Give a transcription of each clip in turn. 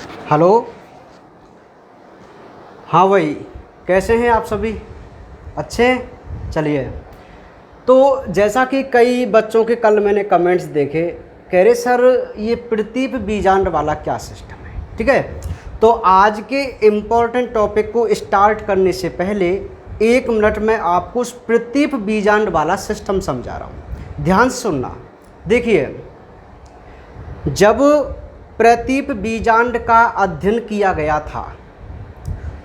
Hello. हाँ भाई, कैसे हैं आप सभी? अच्छे हैं? चलिए, तो जैसा कि कई बच्चों के कल मैंने कमेंट्स देखे, कह रहे सर ये प्रतीप बीजांड वाला क्या सिस्टम है। ठीक है, तो आज के इम्पोर्टेंट टॉपिक को स्टार्ट करने से पहले 1 मिनट में आपको उस प्रतीप बीजांड वाला सिस्टम समझा रहा हूँ, ध्यान से सुनना। देखिए, जब प्रतीप बीजांड का अध्ययन किया गया था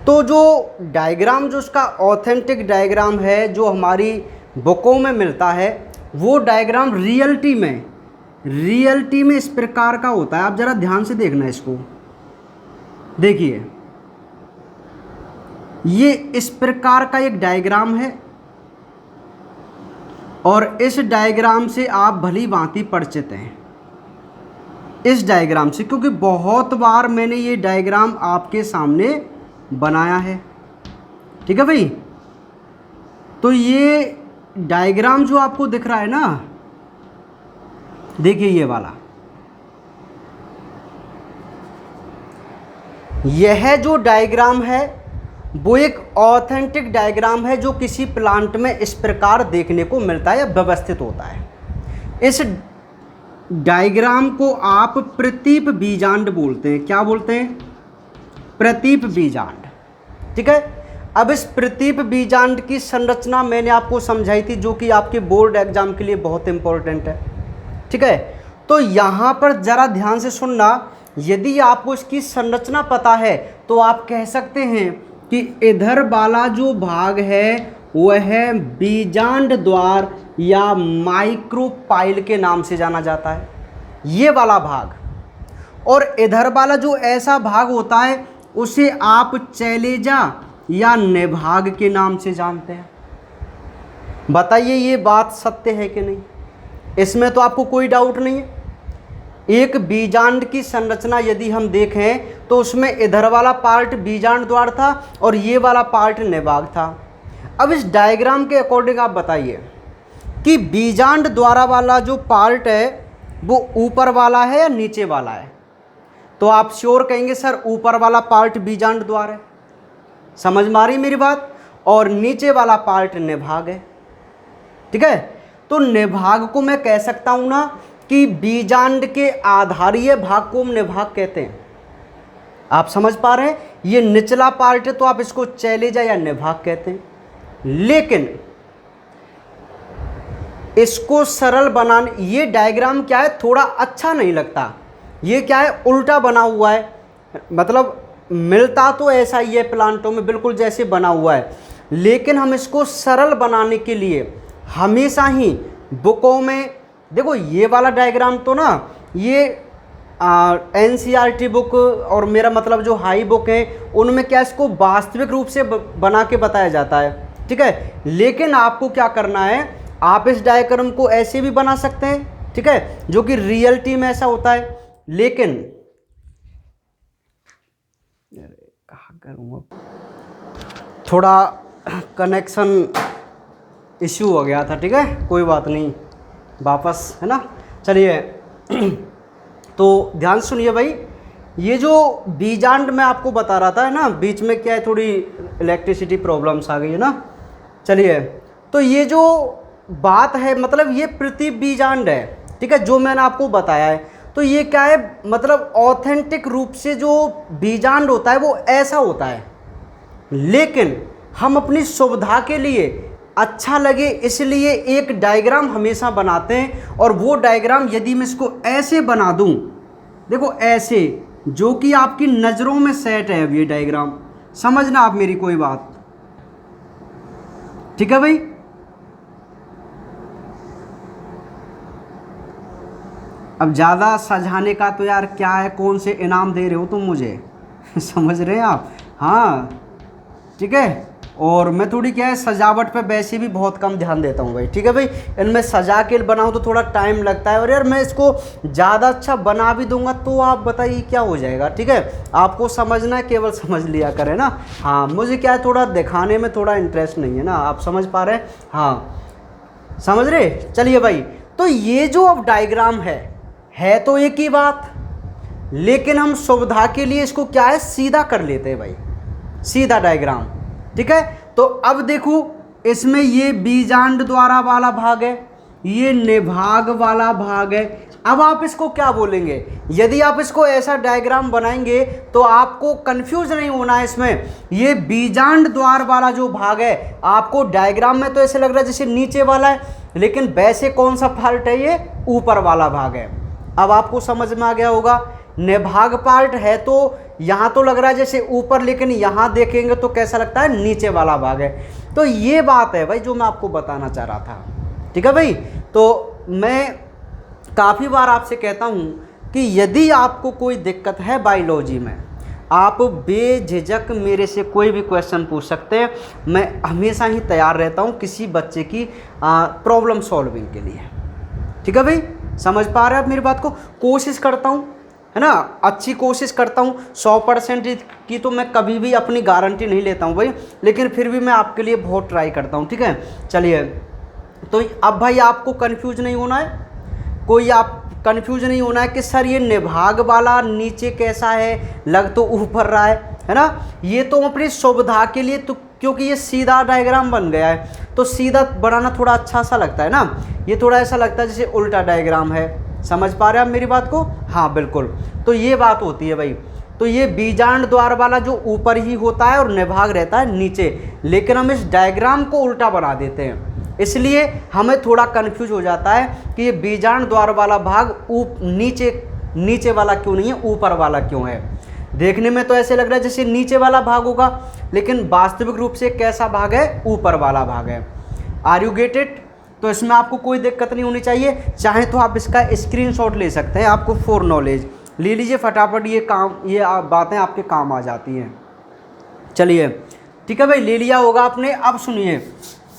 तो जो डायग्राम, जो उसका ऑथेंटिक डायग्राम है जो हमारी बुकों में मिलता है, वो डायग्राम रियलिटी में इस प्रकार का होता है। आप ज़रा ध्यान से देखना इसको। देखिए, ये इस प्रकार का एक डायग्राम है और इस डायग्राम से आप भली भांति परिचित हैं, इस डायग्राम से, क्योंकि बहुत बार मैंने ये डायग्राम आपके सामने बनाया है। ठीक है भाई, तो ये डायग्राम जो आपको दिख रहा है ना, देखिए ये वाला, यह जो डायग्राम है वो एक ऑथेंटिक डायग्राम है जो किसी प्लांट में इस प्रकार देखने को मिलता है या व्यवस्थित होता है। इस डायग्राम को आप प्रतीप बीजांड बोलते हैं। क्या बोलते हैं? प्रतीप बीजांड। ठीक है, अब इस प्रतीप बीजांड की संरचना मैंने आपको समझाई थी, जो कि आपके बोर्ड एग्जाम के लिए बहुत इंपॉर्टेंट है। ठीक है, तो यहाँ पर ज़रा ध्यान से सुनना। यदि आपको इसकी संरचना पता है तो आप कह सकते हैं कि इधर वाला जो भाग है वह बीजांड द्वार या माइक्रोपाइल के नाम से जाना जाता है, ये वाला भाग। और इधर वाला जो ऐसा भाग होता है उसे आप चैलेजा या निभाग के नाम से जानते हैं। बताइए ये बात सत्य है कि नहीं? इसमें तो आपको कोई डाउट नहीं है। एक बीजांड की संरचना यदि हम देखें तो उसमें इधर वाला पार्ट बीजांड द्वार था और ये वाला पार्ट निभाग था। अब इस डायग्राम के अकॉर्डिंग आप बताइए कि बीजांड द्वारा वाला जो पार्ट है वो ऊपर वाला है या नीचे वाला है? तो आप श्योर कहेंगे सर ऊपर वाला पार्ट बीजांड द्वार है। समझ में आ रही मेरी बात? और नीचे वाला पार्ट निभाग है। ठीक है, तो निभाग को मैं कह सकता हूं ना कि बीजांड के आधारीय भाग को हम निभाग कहते हैं। आप समझ पा रहे हैं? ये निचला पार्ट है तो आप इसको चैलेजा या निभाग कहते हैं। लेकिन इसको सरल बनाने, ये डायग्राम क्या है, थोड़ा अच्छा नहीं लगता। ये क्या है, उल्टा बना हुआ है। मतलब मिलता तो ऐसा ही है प्लांटों में, बिल्कुल जैसे बना हुआ है, लेकिन हम इसको सरल बनाने के लिए हमेशा ही बुकों में, देखो ये वाला डायग्राम तो ना, ये NCERT बुक और मेरा मतलब जो हाई बुक है उनमें क्या इसको वास्तविक रूप से बना के बताया जाता है। ठीक है, लेकिन आपको क्या करना है, आप इस डायग्राम को ऐसे भी बना सकते हैं। ठीक है, जो कि रियलिटी में ऐसा होता है। लेकिन कहाँ करूँगा, थोड़ा कनेक्शन इश्यू हो गया था। ठीक है, कोई बात नहीं, वापस है ना। चलिए, तो ध्यान सुनिए भाई, ये जो बीजांड मैं आपको बता रहा था ना, बीच में क्या है, थोड़ी इलेक्ट्रिसिटी प्रॉब्लम्स आ गई है ना। चलिए, तो ये जो बात है, मतलब ये प्रतीप बीजांड है। ठीक है, जो मैंने आपको बताया है, तो ये क्या है, मतलब ऑथेंटिक रूप से जो बीजांड होता है वो ऐसा होता है। लेकिन हम अपनी सुविधा के लिए, अच्छा लगे इसलिए एक डायग्राम हमेशा बनाते हैं। और वो डायग्राम यदि मैं इसको ऐसे बना दूं, देखो ऐसे, जो कि आपकी नज़रों में सेट है। अब ये डायग्राम समझना आप मेरी कोई बात। ठीक है भाई, अब ज़्यादा सजाने का तो यार क्या है, कौन से इनाम दे रहे हो तुम मुझे समझ रहे हैं आप? हाँ, ठीक है। और मैं थोड़ी क्या है, सजावट पे वैसे भी बहुत कम ध्यान देता हूँ भाई। ठीक है भाई, इनमें सजा के बनाऊँ तो थोड़ा टाइम लगता है, और यार मैं इसको ज़्यादा अच्छा बना भी दूंगा तो आप बताइए क्या हो जाएगा। ठीक है, आपको समझना है, केवल समझ लिया करें ना। हाँ, मुझे क्या है, थोड़ा दिखाने में थोड़ा इंटरेस्ट नहीं है ना। आप समझ पा रहे हैं? हाँ, समझ रहे? चलिए भाई, तो ये जो अब डायग्राम है तो एक ही बात, लेकिन हम सुविधा के लिए इसको क्या है, सीधा कर लेते हैं भाई, सीधा डायग्राम। ठीक है, तो अब देखो इसमें ये बीजांड द्वारा वाला भाग है, ये निभाग वाला भाग है। अब आप इसको क्या बोलेंगे, यदि आप इसको ऐसा डायग्राम बनाएंगे तो आपको कंफ्यूज नहीं होना है इसमें। ये बीजांड द्वार वाला जो भाग है, आपको डायग्राम में तो ऐसे लग रहा है जैसे नीचे वाला है, लेकिन वैसे कौन सा पार्ट है, ये ऊपर वाला भाग है। अब आपको समझ में आ गया होगा। निभाग पार्ट है तो यहाँ तो लग रहा है जैसे ऊपर, लेकिन यहाँ देखेंगे तो कैसा लगता है, नीचे वाला भाग है। तो ये बात है भाई जो मैं आपको बताना चाह रहा था। ठीक है भाई, तो मैं काफ़ी बार आपसे कहता हूँ कि यदि आपको कोई दिक्कत है बायोलॉजी में, आप बेझिझक मेरे से कोई भी क्वेश्चन पूछ सकते हैं। मैं हमेशा ही तैयार रहता हूँ किसी बच्चे की प्रॉब्लम सॉल्विंग के लिए। ठीक है भाई, समझ पा रहे हैं आप मेरी बात को। कोशिश करता हूँ, है ना, अच्छी कोशिश करता हूँ। 100% की तो मैं कभी भी अपनी गारंटी नहीं लेता हूँ भाई, लेकिन फिर भी मैं आपके लिए बहुत ट्राई करता हूँ। ठीक है, चलिए, तो अब भाई आपको कंफ्यूज नहीं होना है, कोई आप कंफ्यूज नहीं होना है कि सर ये निभाग वाला नीचे कैसा है, लग तो ऊपर रहा है ना। ये तो अपनी सुविधा के लिए, तो क्योंकि ये सीधा डायग्राम बन गया है तो सीधा बनाना थोड़ा अच्छा सा लगता है ना, ये थोड़ा ऐसा लगता है जैसे उल्टा डायग्राम है। समझ पा रहे हैं आप मेरी बात को? हाँ बिल्कुल, तो ये बात होती है भाई। तो ये बीजांड द्वार वाला जो ऊपर ही होता है और निभाग रहता है नीचे, लेकिन हम इस डायग्राम को उल्टा बना देते हैं, इसलिए हमें थोड़ा कंफ्यूज हो जाता है कि ये बीजांड द्वार वाला भाग नीचे वाला क्यों नहीं है, ऊपर वाला क्यों है। देखने में तो ऐसे लग रहा है जैसे नीचे वाला भाग होगा, लेकिन वास्तविक रूप से कैसा भाग है, ऊपर वाला भाग है। Are you get it? तो इसमें आपको कोई दिक्कत नहीं होनी चाहिए। चाहे तो आप इसका स्क्रीनशॉट ले सकते हैं, आपको फॉर नॉलेज ले लीजिए फटाफट, ये बातें आपके काम आ जाती हैं। चलिए ठीक है भाई, ले लिया होगा आपने। अब सुनिए,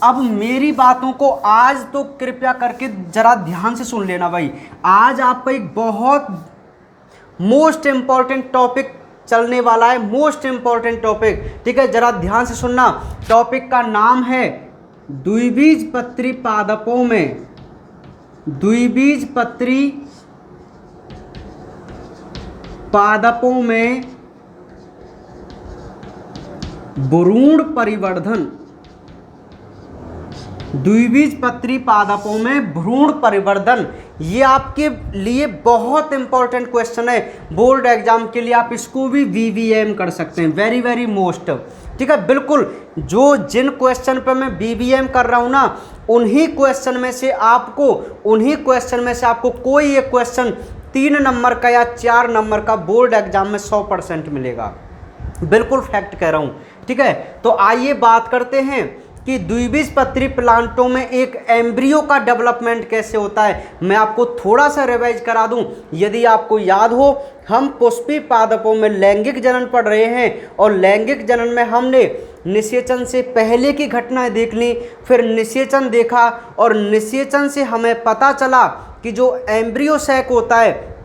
अब मेरी बातों को आज तो कृपया करके जरा ध्यान से सुन लेना भाई। आज आपका एक बहुत मोस्ट इम्पॉर्टेंट टॉपिक चलने वाला है, मोस्ट इम्पॉर्टेंट टॉपिक। ठीक है, जरा ध्यान से सुनना। टॉपिक का नाम है द्विबीजपत्री पादपों में, द्विबीजपत्री पादपों में भ्रूण परिवर्धन। द्विबीजपत्री पादपों में भ्रूण परिवर्धन, ये आपके लिए बहुत इंपॉर्टेंट क्वेश्चन है बोर्ड एग्जाम के लिए। आप इसको भी वीवीएम कर सकते हैं, वेरी वेरी मोस्ट। ठीक है, बिल्कुल जिन क्वेश्चन पे मैं वीवीएम कर रहा हूँ ना, उन्हीं क्वेश्चन में से आपको कोई एक क्वेश्चन 3 नंबर का या 4 नंबर का बोर्ड एग्जाम में 100% मिलेगा। बिल्कुल फैक्ट कह रहा हूँ। ठीक है, तो आइए बात करते हैं कि द्विबीजपत्री प्लांटों में एक एम्ब्रियो का डेवलपमेंट कैसे होता है। मैं आपको थोड़ा सा रिवाइज करा दूं। यदि आपको याद हो, हम पुष्पी पादपों में लैंगिक जनन पढ़ रहे हैं, और लैंगिक जनन में हमने निषेचन से पहले की घटनाएं देख ली, फिर निषेचन देखा, और निषेचन से हमें पता चला कि जो एम्ब्रियो सैक होता है,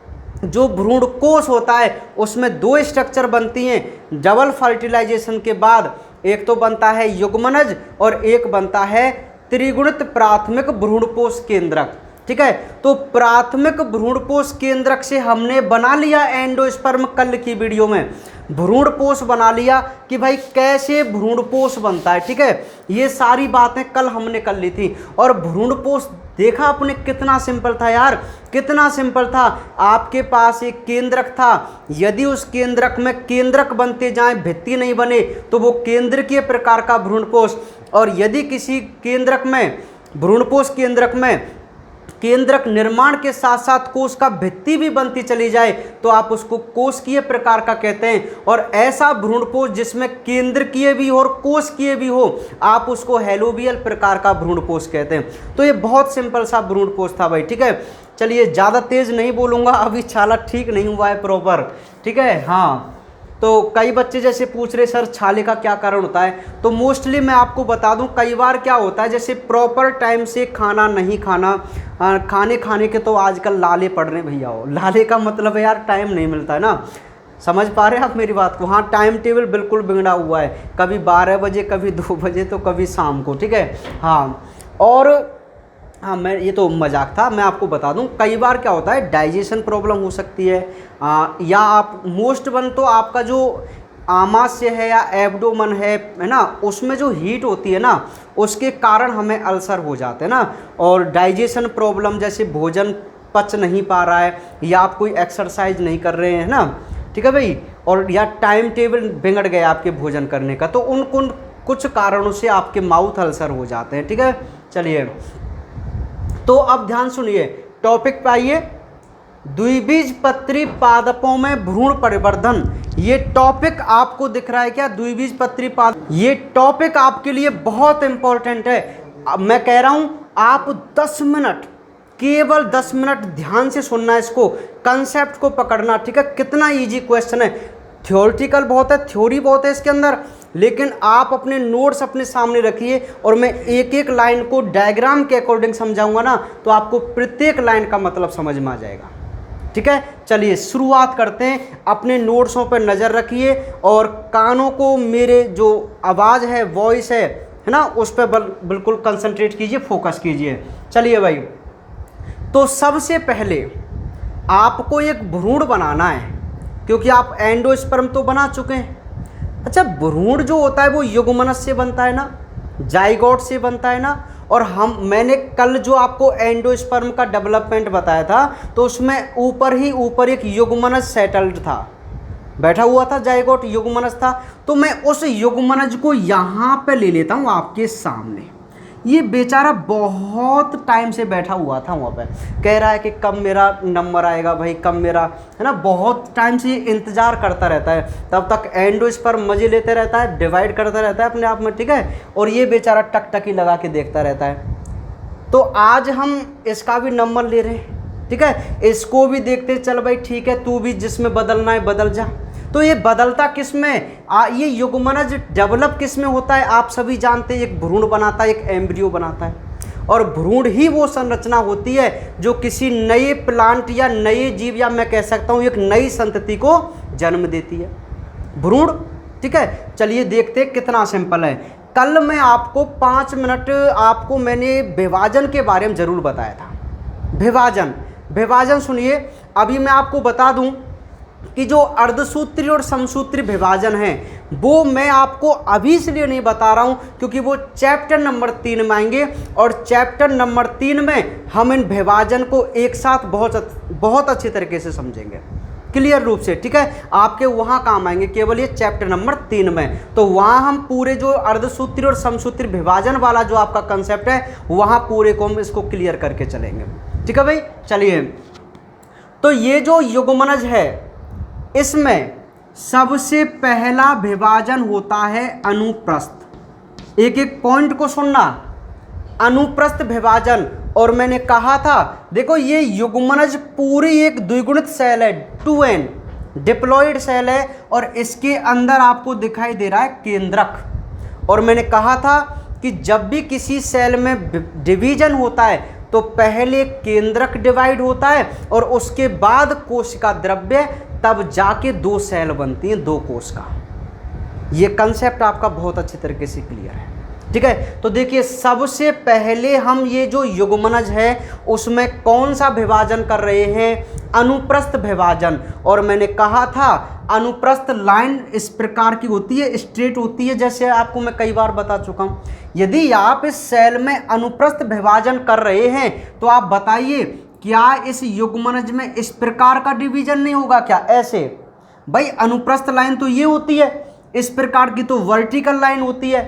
जो भ्रूण कोश होता है, उसमें 2 स्ट्रक्चर बनती हैं डबल फर्टिलाइजेशन के बाद। एक तो बनता है युग्मनज और एक बनता है त्रिगुणित प्राथमिक भ्रूणपोष केंद्रक। ठीक है, तो प्राथमिक भ्रूणपोष केंद्रक से हमने बना लिया एंडोस्पर्म, कल की वीडियो में भ्रूणपोष बना लिया कि भाई कैसे भ्रूणपोष बनता है। ठीक है, ये सारी बातें कल हमने कर ली थी। और भ्रूणपोष देखा आपने कितना सिंपल था यार, कितना सिंपल था। आपके पास एक केंद्रक था, यदि उस केंद्रक में केंद्रक बनते जाएं, भित्ति नहीं बने, तो वो केंद्रकीय प्रकार का भ्रूणपोष। और यदि किसी केंद्रक में, भ्रूणपोष केंद्रक में केंद्रक निर्माण के साथ साथ कोश का भित्ति भी बनती चली जाए, तो आप उसको कोशिकीय प्रकार का कहते हैं। और ऐसा भ्रूणपोष जिसमें केंद्रकीय भी हो और कोशिकीय भी हो, आप उसको हेलोबियल प्रकार का भ्रूणपोष कहते हैं। तो ये बहुत सिंपल सा भ्रूणपोष था भाई। ठीक है, चलिए ज़्यादा तेज नहीं बोलूँगा, अभी छाला ठीक नहीं हुआ है प्रॉपर। ठीक है, हाँ, तो कई बच्चे जैसे पूछ रहे सर छाले का क्या कारण होता है, तो मोस्टली मैं आपको बता दूं, कई बार क्या होता है, जैसे प्रॉपर टाइम से खाना नहीं खाना, खाने के तो आजकल लाले पड़ रहे हैं भैया। हो लाले का मतलब है यार टाइम नहीं मिलता है ना। समझ पा रहे हैं आप मेरी बात को? हाँ, टाइम टेबल बिल्कुल बिगड़ा हुआ है, कभी 12 बजे, कभी 2 बजे, तो कभी शाम को। ठीक है, हाँ, और हाँ, मैं ये तो मजाक था, मैं आपको बता दूं कई बार क्या होता है डाइजेशन प्रॉब्लम हो सकती है, या आप मोस्ट वन तो आपका जो आमाशय है या एब्डोमन है ना, उसमें जो हीट होती है ना उसके कारण हमें अल्सर हो जाते हैं ना। और डाइजेशन प्रॉब्लम जैसे भोजन पच नहीं पा रहा है या आप कोई एक्सरसाइज नहीं कर रहे हैं ना, ठीक है भाई, और या टाइम टेबल बिगड़ गया आपके भोजन करने का, तो उन कुछ कारणों से आपके माउथ अल्सर हो जाते हैं, ठीक है। चलिए, तो अब ध्यान सुनिए, टॉपिक पे आइए, द्विबीजपत्री पादपों में भ्रूण परिवर्धन। ये टॉपिक आपको दिख रहा है क्या, द्विबीजपत्री पादप, ये टॉपिक आपके लिए बहुत इंपॉर्टेंट है। अब मैं कह रहा हूं आप 10 मिनट, केवल 10 मिनट ध्यान से सुनना, इसको कंसेप्ट को पकड़ना, ठीक है। कितना इजी क्वेश्चन है, थ्योरेटिकल बहुत है, थ्योरी बहुत है इसके अंदर, लेकिन आप अपने नोट्स अपने सामने रखिए और मैं एक एक लाइन को डायग्राम के अकॉर्डिंग समझाऊंगा ना, तो आपको प्रत्येक लाइन का मतलब समझ में आ जाएगा, ठीक है। चलिए शुरुआत करते हैं, अपने नोट्सों पर नज़र रखिए और कानों को, मेरे जो आवाज़ है, वॉइस है ना, उस पर बिल्कुल कंसंट्रेट कीजिए, फोकस कीजिए। चलिए भाई, तो सबसे पहले आपको एक भ्रूण बनाना है, क्योंकि आप एंडोस्पर्म तो बना चुके हैं। अच्छा, भ्रूण जो होता है वो युग्मनज से बनता है ना, जाइगोट से बनता है ना, और मैंने कल जो आपको एंडोस्पर्म का डेवलपमेंट बताया था, तो उसमें ऊपर एक युग्मनज सेटल्ड था, बैठा हुआ था, जाइगोट युग्मनज था। तो मैं उस युग्मनज को यहाँ पे ले लेता हूँ आपके सामने। ये बेचारा बहुत टाइम से बैठा हुआ था वहाँ पे, कह रहा है कि कब मेरा नंबर आएगा भाई, कब मेरा, है ना, बहुत टाइम से ये इंतज़ार करता रहता है। तब तक एंडोस्पर्म मजे लेते रहता है, डिवाइड करता रहता है अपने आप में, ठीक है, और ये बेचारा टकटकी लगा के देखता रहता है। तो आज हम इसका भी नंबर ले रहे हैं, ठीक है, इसको भी देखते, चल भाई ठीक है, तू भी जिसमें बदलना है बदल जा। तो ये बदलता किस में, ये युग्मनज डेवलप किस में होता है, आप सभी जानते हैं, एक भ्रूण बनाता है, एक एम्ब्रियो बनाता है, और भ्रूण ही वो संरचना होती है जो किसी नए प्लांट या नए जीव, या मैं कह सकता हूँ एक नई संतति को जन्म देती है, भ्रूण, ठीक है। चलिए देखते हैं कितना सिंपल है। कल मैं आपको 5 मिनट आपको मैंने विभाजन के बारे में ज़रूर बताया था। विभाजन सुनिए, अभी मैं आपको बता दूं कि जो अर्धसूत्री और समसूत्री विभाजन है वो मैं आपको अभी इसलिए नहीं बता रहा हूं क्योंकि वो चैप्टर नंबर 3 में आएंगे, और चैप्टर नंबर 3 में हम इन विभाजन को एक साथ बहुत अच्छी तरीके से समझेंगे, क्लियर रूप से, ठीक है। आपके वहां काम आएंगे केवल ये चैप्टर नंबर 3 में, तो वहां हम पूरे जो अर्धसूत्री और समसूत्री विभाजन वाला जो आपका कंसेप्ट है वहां पूरे को हम इसको क्लियर करके चलेंगे, ठीक है भाई। चलिए, तो ये जो युग्मनज है इसमें सबसे पहला विभाजन होता है अनुप्रस्थ। एक एक पॉइंट को सुनना, अनुप्रस्थ विभाजन। और मैंने कहा था, देखो ये युग्मनज पूरी एक द्विगुणित सेल है, 2n डिप्लॉइड सेल है, और इसके अंदर आपको दिखाई दे रहा है केंद्रक। और मैंने कहा था कि जब भी किसी सेल में डिवीजन होता है तो पहले केंद्रक डिवाइड होता है और उसके बाद कोशिका द्रव्य, तब जाके 2 सेल बनती हैं, 2 कोश का। ये कंसेप्ट आपका बहुत अच्छे तरीके से क्लियर है, ठीक है। तो देखिए, सबसे पहले हम ये जो युग्मनज है उसमें कौन सा विभाजन कर रहे हैं, अनुप्रस्थ विभाजन। और मैंने कहा था अनुप्रस्थ लाइन इस प्रकार की होती है, स्ट्रेट होती है, जैसे आपको मैं कई बार बता चुका हूं। यदि आप इस सेल में अनुप्रस्थ विभाजन कर रहे हैं तो आप बताइए क्या इस युग्मनज में इस प्रकार का डिवीजन नहीं होगा क्या, ऐसे? भाई अनुप्रस्थ लाइन तो ये होती है, इस प्रकार की तो वर्टिकल लाइन होती है।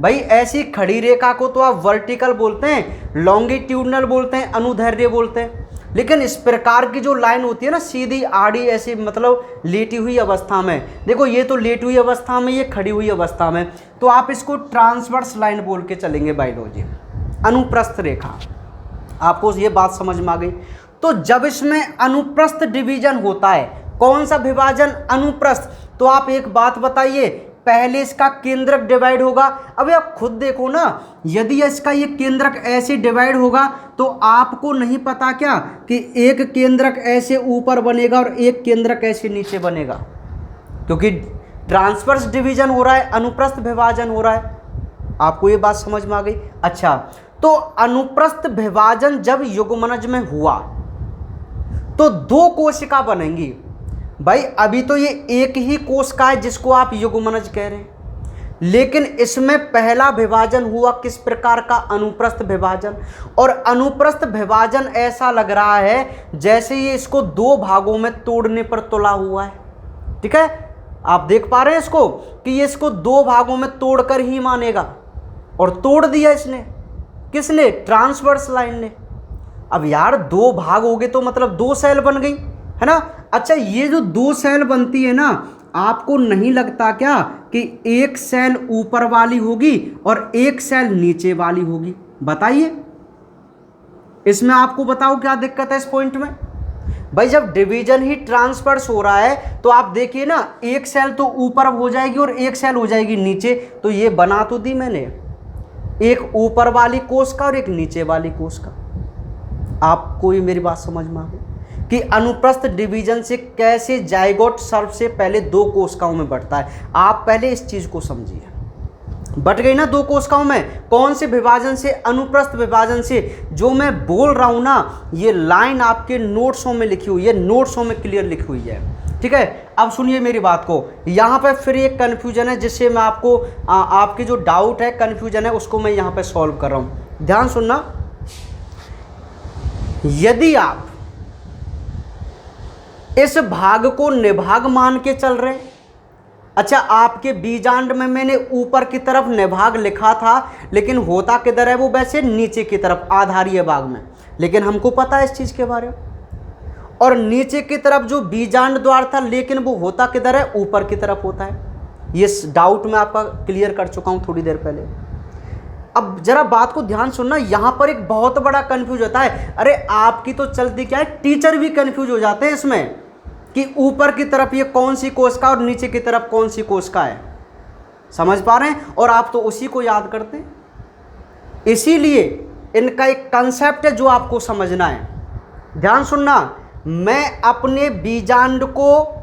भाई ऐसी खड़ी रेखा को तो आप वर्टिकल बोलते हैं, लॉन्गिट्यूडनल बोलते हैं, अनुदैर्ध्य बोलते हैं। लेकिन इस प्रकार की जो लाइन होती है ना, सीधी आड़ी ऐसी, मतलब लेटी हुई अवस्था में, देखो ये तो लेटी हुई अवस्था में, ये खड़ी हुई अवस्था में, तो आप इसको ट्रांसवर्स लाइन बोल के चलेंगे बायोलॉजी, अनुप्रस्थ रेखा। आपको ये बात समझ में आ गई। तो जब इसमें अनुप्रस्थ डिवीजन होता है, कौन सा विभाजन, अनुप्रस्थ, तो आप एक बात बताइए, पहले इसका केंद्रक डिवाइड होगा। अबे आप खुद देखो ना, यदि इसका ये केंद्रक ऐसे डिवाइड होगा तो आपको नहीं पता क्या कि एक केंद्रक ऐसे ऊपर बनेगा और एक केंद्रक ऐसे नीचे बनेगा, क्योंकि ट्रांसवर्स डिवीजन हो रहा है, अनुप्रस्थ विभाजन हो रहा है। आपको ये बात समझ में आ गई? अच्छा, तो अनुप्रस्थ विभाजन जब युग्मनज में हुआ तो दो कोशिका बनेंगी। भाई अभी तो ये एक ही कोशिका है जिसको आप युग्मनज कह रहे हैं, लेकिन इसमें पहला विभाजन हुआ किस प्रकार का, अनुप्रस्थ विभाजन। और अनुप्रस्थ विभाजन ऐसा लग रहा है जैसे ये इसको दो भागों में तोड़ने पर तुला हुआ है। ठीक है, आप देख पा रहे हैं इसको कि ये इसको दो भागों में तोड़कर ही मानेगा, और तोड़ दिया इसने। किसने? ट्रांसवर्स लाइन ने। अब यार दो भाग हो गए तो मतलब दो सेल बन गई, है ना। अच्छा, ये जो दो सेल बनती है ना, आपको नहीं लगता क्या कि एक सेल ऊपर वाली होगी और एक सेल नीचे वाली होगी? बताइए, इसमें आपको बताओ क्या दिक्कत है इस पॉइंट में। भाई जब डिवीजन ही ट्रांसफर्स हो रहा है तो आप देखिए ना, एक सेल तो ऊपर हो जाएगी और एक सेल हो जाएगी नीचे। तो ये बना तो दी मैंने, एक ऊपर वाली कोशिका और एक नीचे वाली कोशिका। आपको ये मेरी बात समझ में आ गई कि अनुप्रस्थ डिवीजन से कैसे जाइगोट सबसे पहले दो कोशिकाओं में बढ़ता है। आप पहले इस चीज को समझिए। बट गई ना दो कोशिकाओं में, कौन से विभाजन से? अनुप्रस्थ विभाजन से। जो मैं बोल रहा हूं ना, ये लाइन आपके नोट्सों में लिखी हुई है, नोट्सों में क्लियर लिखी हुई है। ठीक है, अब सुनिए मेरी बात को। यहां पर फिर एक कन्फ्यूजन है जिससे मैं आपको आपके जो डाउट है, कन्फ्यूजन है, उसको मैं यहां पर सॉल्व कर रहा हूं। ध्यान सुनना, यदि आप इस भाग को निभाग मान के चल रहे हैं, अच्छा आपके बीजांड में मैंने ऊपर की तरफ निभाग लिखा था, लेकिन होता किधर है वो? वैसे नीचे की तरफ आधारीय भाग में, लेकिन हमको पता है इस चीज के बारे में। और नीचे की तरफ जो बीजांड द्वार था, लेकिन वो होता किधर है? ऊपर की तरफ होता है। ये डाउट मैं आपका क्लियर कर चुका हूं थोड़ी देर पहले। अब जरा बात को ध्यान सुनना, यहां पर एक बहुत बड़ा कंफ्यूज होता है। अरे आपकी तो चलती क्या है, टीचर भी कंफ्यूज हो जाते हैं इसमें कि ऊपर की तरफ ये कौन सी कोशिका और नीचे की तरफ कौन सी कोशिका है। समझ पा रहे हैं? और आप तो उसी को याद करते हैं। इसीलिए इनका एक कंसेप्ट है जो आपको समझना है। ध्यान सुनना, मैं अपने बीजांड को,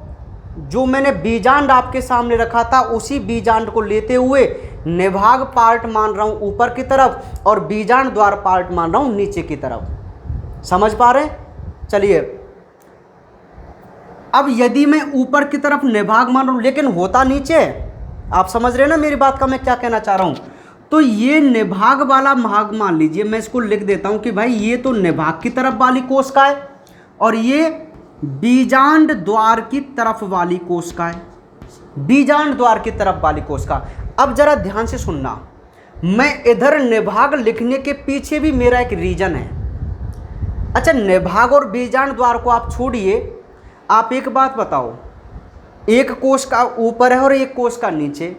जो मैंने बीजांड आपके सामने रखा था, उसी बीजांड को लेते हुए निभाग पार्ट मान रहा हूं ऊपर की तरफ और बीजांड द्वार पार्ट मान रहा हूं नीचे की तरफ। समझ पा रहे हैं? चलिए, अब यदि मैं ऊपर की तरफ निभाग मान रहा हूं लेकिन होता नीचे, आप समझ रहे हैं ना मेरी बात का मैं क्या कहना चाह रहा हूं। तो ये निभाग वाला भाग मान लीजिए, मैं इसको लिख देता हूं कि भाई ये तो निभाग की तरफ वाली कोशिका है और ये बीजांड द्वार की तरफ वाली कोशिका है, बीजांड द्वार की तरफ वाली कोशिका। अब जरा ध्यान से सुनना, मैं इधर निभाग लिखने के पीछे भी मेरा एक रीजन है। अच्छा, निभाग और बीजांड द्वार को आप छोड़िए, आप एक बात बताओ, एक कोशिका ऊपर है और एक कोशिका नीचे,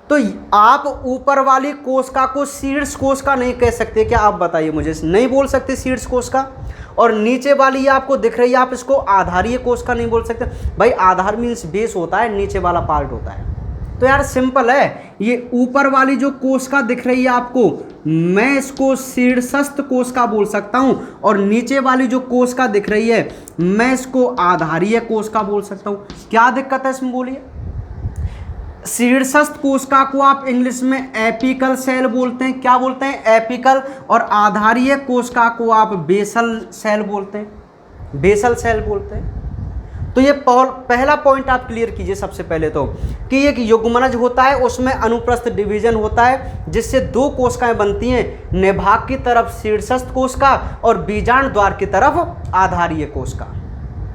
तो आप ऊपर वाली कोशिका को शीर्ष कोशिका नहीं कह सकते क्या? आप बताइए मुझे, नहीं बोल सकते शीर्ष कोशिका। और नीचे वाली ये आपको दिख रही है, आप इसको आधारीय कोशिका नहीं बोल सकते। भाई आधार मीन्स बेस होता है, नीचे वाला पार्ट होता है। तो यार सिंपल है, ये ऊपर वाली जो कोशिका दिख रही है आपको, मैं इसको शीर्षस्थ कोशिका बोल सकता हूं, और नीचे वाली जो कोशिका दिख रही है मैं इसको आधारीय कोशिका बोल सकता हूं। क्या दिक्कत है इसमें बोलिए? शीर्षस्थ कोशिका को आप इंग्लिश में एपिकल सेल बोलते हैं। क्या बोलते हैं? एपिकल। और आधारीय कोशिका को आप बेसल सेल बोलते हैं, बेसल सेल बोलते हैं। तो ये पहला पॉइंट आप क्लियर कीजिए सबसे पहले तो, कि एक युग्मनज होता है, उसमें अनुप्रस्थ डिवीजन होता है जिससे दो कोशिकाएं बनती हैं, निभाग की तरफ शीर्षस्थ कोशिका और बीजांड द्वार की तरफ आधारीय कोशिका।